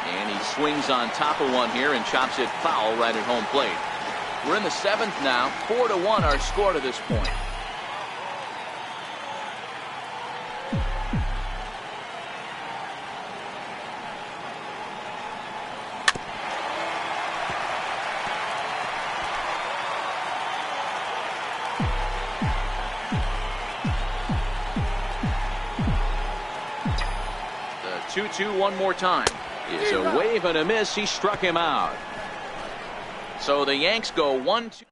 And he swings on top of one here and chops it foul right at home plate. We're in the 7th now. 4-1 our score to this point. The 2-2 one more time. It's a wave and a miss. He struck him out. So the Yanks go 1-2.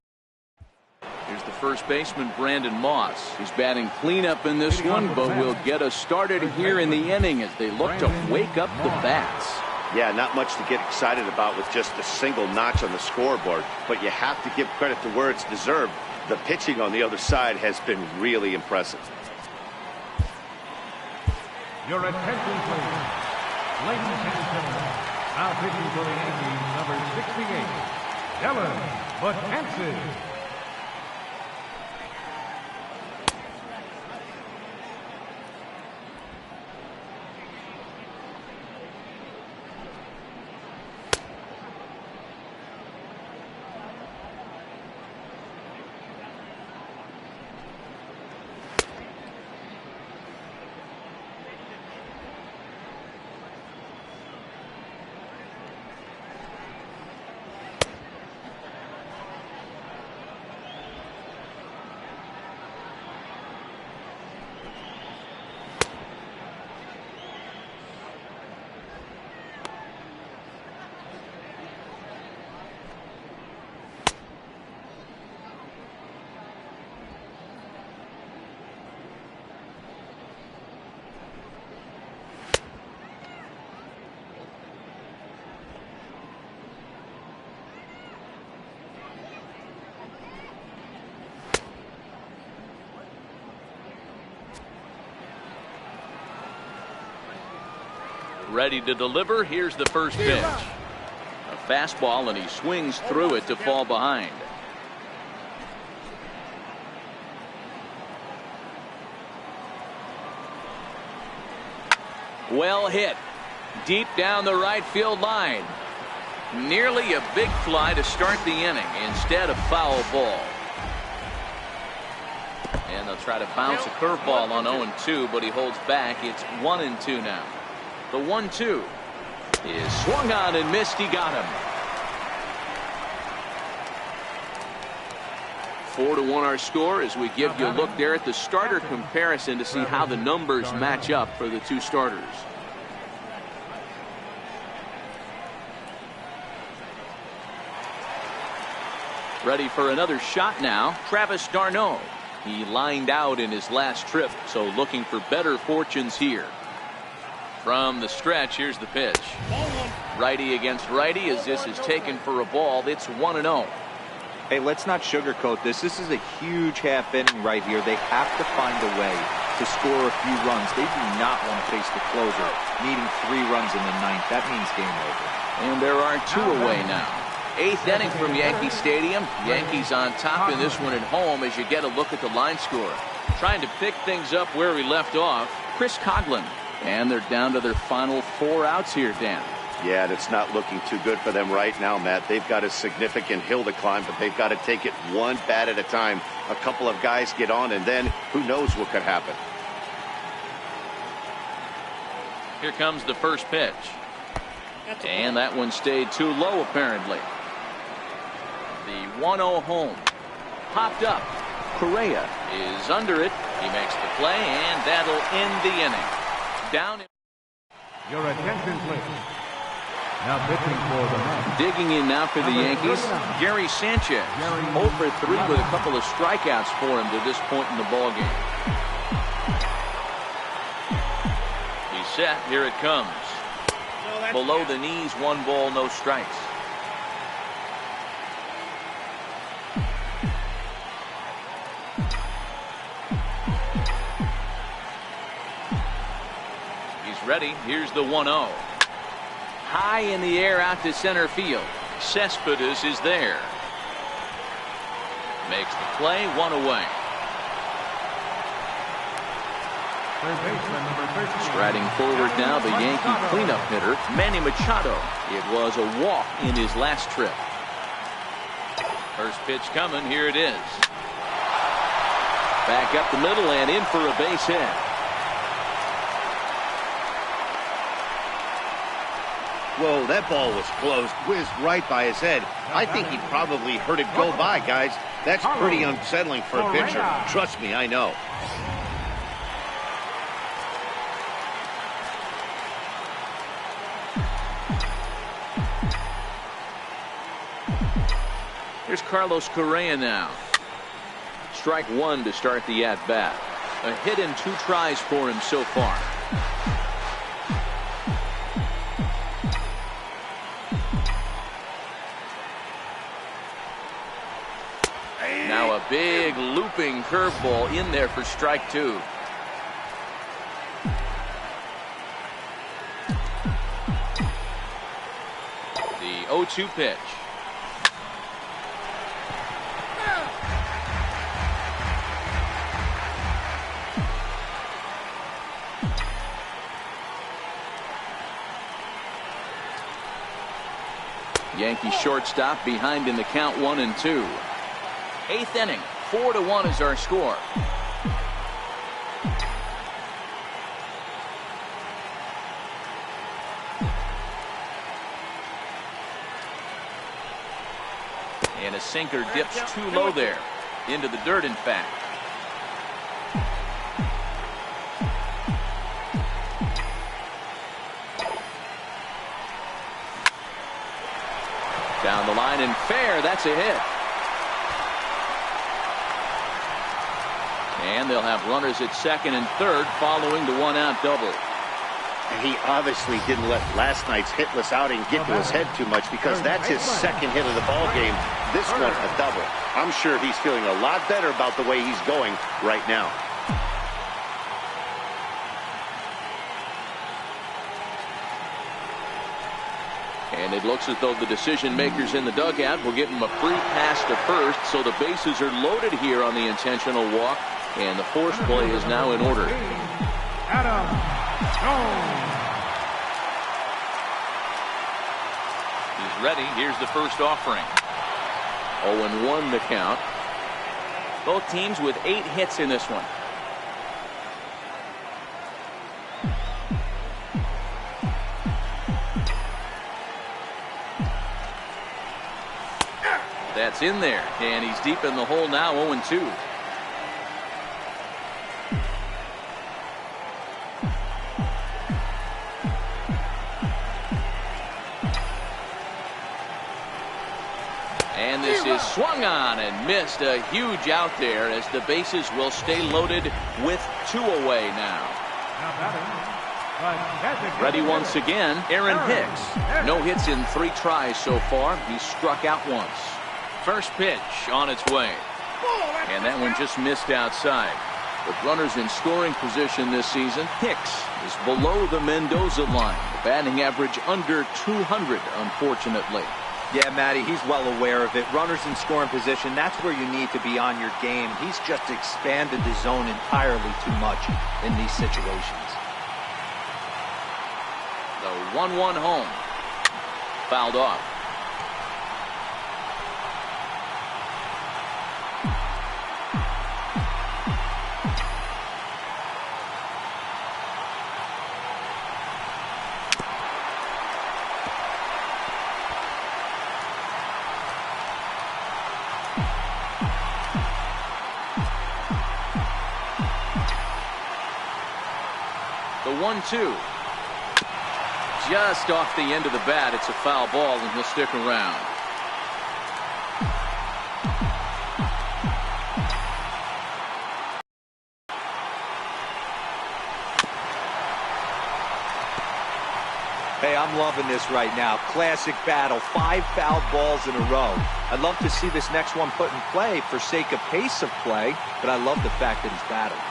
Here's the first baseman, Brandon Moss. He's batting cleanup in this one, but will get us started here in the inning as they look to wake up the bats. Yeah, not much to get excited about with just a single notch on the scoreboard, but you have to give credit to where it's deserved. The pitching on the other side has been really impressive. Your attention, please. Ladies and gentlemen, now pitching for the Yankees, number 68, Dylan Betances. Ready to deliver. Here's the first pitch. A fastball, and he swings through it to fall behind. Well hit. Deep down the right field line. Nearly a big fly to start the inning. Instead, a foul ball. And they'll try to bounce a curveball on 0-2, but he holds back. It's 1-2 now. The 1-2 is swung on and missed. He got him. 4-1 our score as we give you a look there at the starter comparison to see how the numbers match up for the two starters. Ready for another shot now, Travis d'Arnaud. He lined out in his last trip, so looking for better fortunes here. From the stretch, here's the pitch. Righty against righty as this is taken for a ball. It's 1-0. Hey, let's not sugarcoat this. This is a huge half inning right here. They have to find a way to score a few runs. They do not want to face the closer, needing 3 runs in the 9th. That means game over. And there are 2 away now. 8th inning from Yankee Stadium. Yankees on top in this one at home as you get a look at the line score. Trying to pick things up where we left off, Chris Coghlan. And they're down to their final 4 outs here, Dan. Yeah, it's not looking too good for them right now, Matt. They've got a significant hill to climb, but they've got to take it one bat at a time. A couple of guys get on, and then who knows what could happen. Here comes the first pitch. And that one stayed too low, apparently. The 1-0 home. Popped up. Correa is under it. He makes the play, and that'll end the inning. Down. Your attention, please. Now pitching for the Mets. Digging in now for the Yankees, Gary Sanchez. 0 for 3 with a couple of strikeouts for him to this point in the ballgame. He's set. Here it comes. Below the knees, 1 ball, no strikes. He's ready. Here's the 1-0. High in the air out to center field. Cespedes is there. Makes the play, 1 away. Third baseman, number 13. Striding forward now, the Yankee cleanup hitter, Manny Machado. It was a walk in his last trip. First pitch coming. Here it is. Back up the middle and in for a base hit. Whoa, that ball was close, whizzed right by his head. I think he probably heard it go by, guys. That's pretty unsettling for a pitcher. Trust me, I know. Here's Carlos Correa now. Strike 1 to start the at-bat. A hit in 2 tries for him so far. Now a big looping curveball in there for strike 2. The 0-2 pitch. Yankee shortstop behind in the count, 1-2. 8th inning, 4-1 is our score. And a sinker dips too low there. Into the dirt, in fact. Down the line and fair. That's a hit. And they'll have runners at second and third following the 1-out double. And he obviously didn't let last night's hitless outing get to his head too much, because that's his second hit of the ball game. This one a double. I'm sure he's feeling a lot better about the way he's going right now. And it looks as though the decision makers in the dugout will give him a free pass to first, so the bases are loaded here on the intentional walk, and the force play is now in order. Adam Jones. ready. Here's the first offering. 0-1 the count. Both teams with 8 hits in this one. That's in there, and he's deep in the hole now, 0-2. And this is swung on and missed. A huge out there as the bases will stay loaded with 2 away now. Ready once again, Aaron Hicks. No hits in 3 tries so far. He struck out once. First pitch on its way. And that one just missed outside. With runners in scoring position this season, Hicks is below the Mendoza line. The batting average under 200, unfortunately. Yeah, Matty, he's well aware of it. Runners in scoring position, that's where you need to be on your game. He's just expanded the zone entirely too much in these situations. The 1-1 home. Fouled off. The 1-2. Just off the end of the bat. It's a foul ball, and he'll stick around. Hey, I'm loving this right now. Classic battle. 5 fouled balls in a row. I'd love to see this next one put in play for sake of pace of play, but I love the fact that he's battling.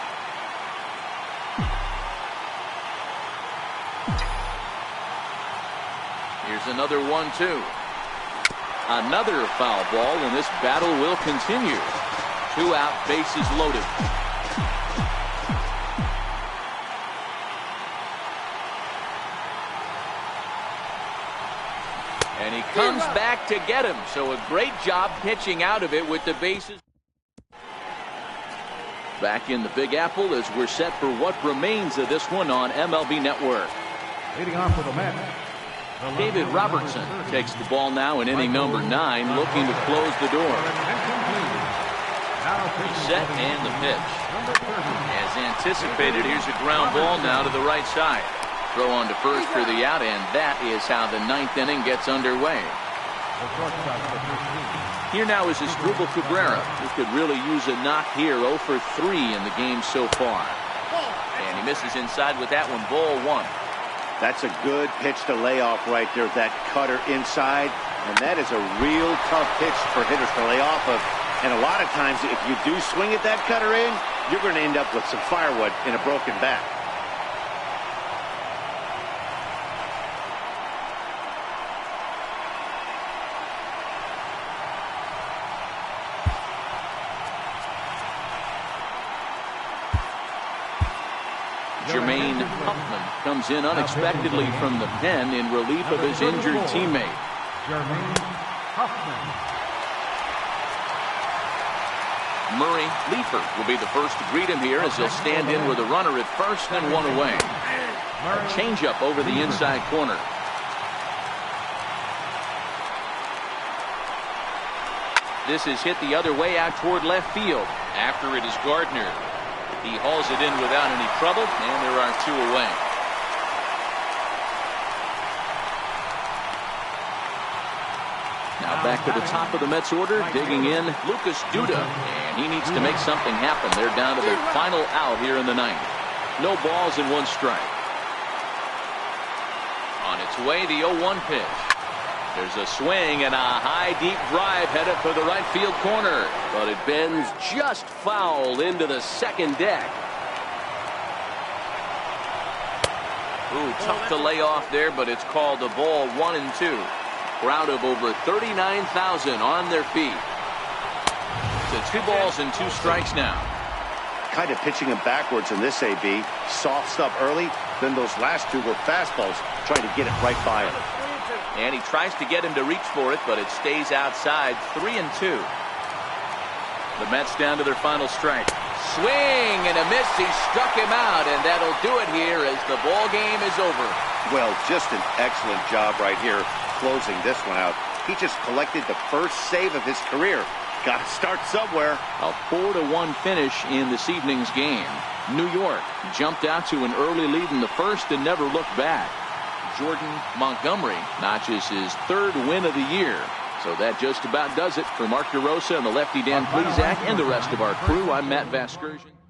Here's another 1-2. Another foul ball, and this battle will continue. 2 out, bases loaded. And he comes back to get him. So a great job pitching out of it with the bases. Back in the Big Apple as we're set for what remains of this one on MLB Network. Leading off for the Mets, David Robertson takes the ball now in inning number 9, looking to close the door. Set and the pitch. As anticipated, here's a ground ball now to the right side. Throw on to first for the out, and that is how the 9th inning gets underway. Here now is Asdrubal Cabrera, who could really use a knock here. 0 for 3 in the game so far. And he misses inside with that one, ball 1. That's a good pitch to lay off right there, that cutter inside. And that is a real tough pitch for hitters to lay off of. And a lot of times, if you do swing at that cutter in, you're going to end up with some firewood in a broken bat. Jermaine Huffman comes in unexpectedly from the pen in relief of his injured teammate. Jermaine Huffman. Murray Leeper will be the first to greet him here as he'll stand in with a runner at first and 1 away. A changeup over the inside corner. This is hit the other way out toward left field. After it is Gardner. He hauls it in without any trouble, and there are 2 away. Now back to the top of the Mets order, digging in Lucas Duda, and he needs to make something happen. They're down to their final out here in the 9th. No balls and 1 strike. On its way, the 0-1 pitch. There's a swing and a high deep drive headed for the right field corner, but it bends just foul into the second deck. Ooh, tough to lay off there, but it's called a ball 1-2. Crowd of over 39,000 on their feet. So 2 balls and 2 strikes now. Kind of pitching him backwards in this AB. Soft stuff early, then those last 2 were fastballs, trying to get it right by him. And he tries to get him to reach for it, but it stays outside. 3-2. The Mets down to their final strike. Swing and a miss. He struck him out, and that'll do it here as the ball game is over. Well, just an excellent job right here closing this one out. He just collected the first save of his career. Got to start somewhere. A 4-1 finish in this evening's game. New York jumped out to an early lead in the first and never looked back. Jordan Montgomery notches his 3rd win of the year. So that just about does it for Mark DeRosa and the lefty Dan Plesac and the rest of our crew. I'm Matt Vasgersian.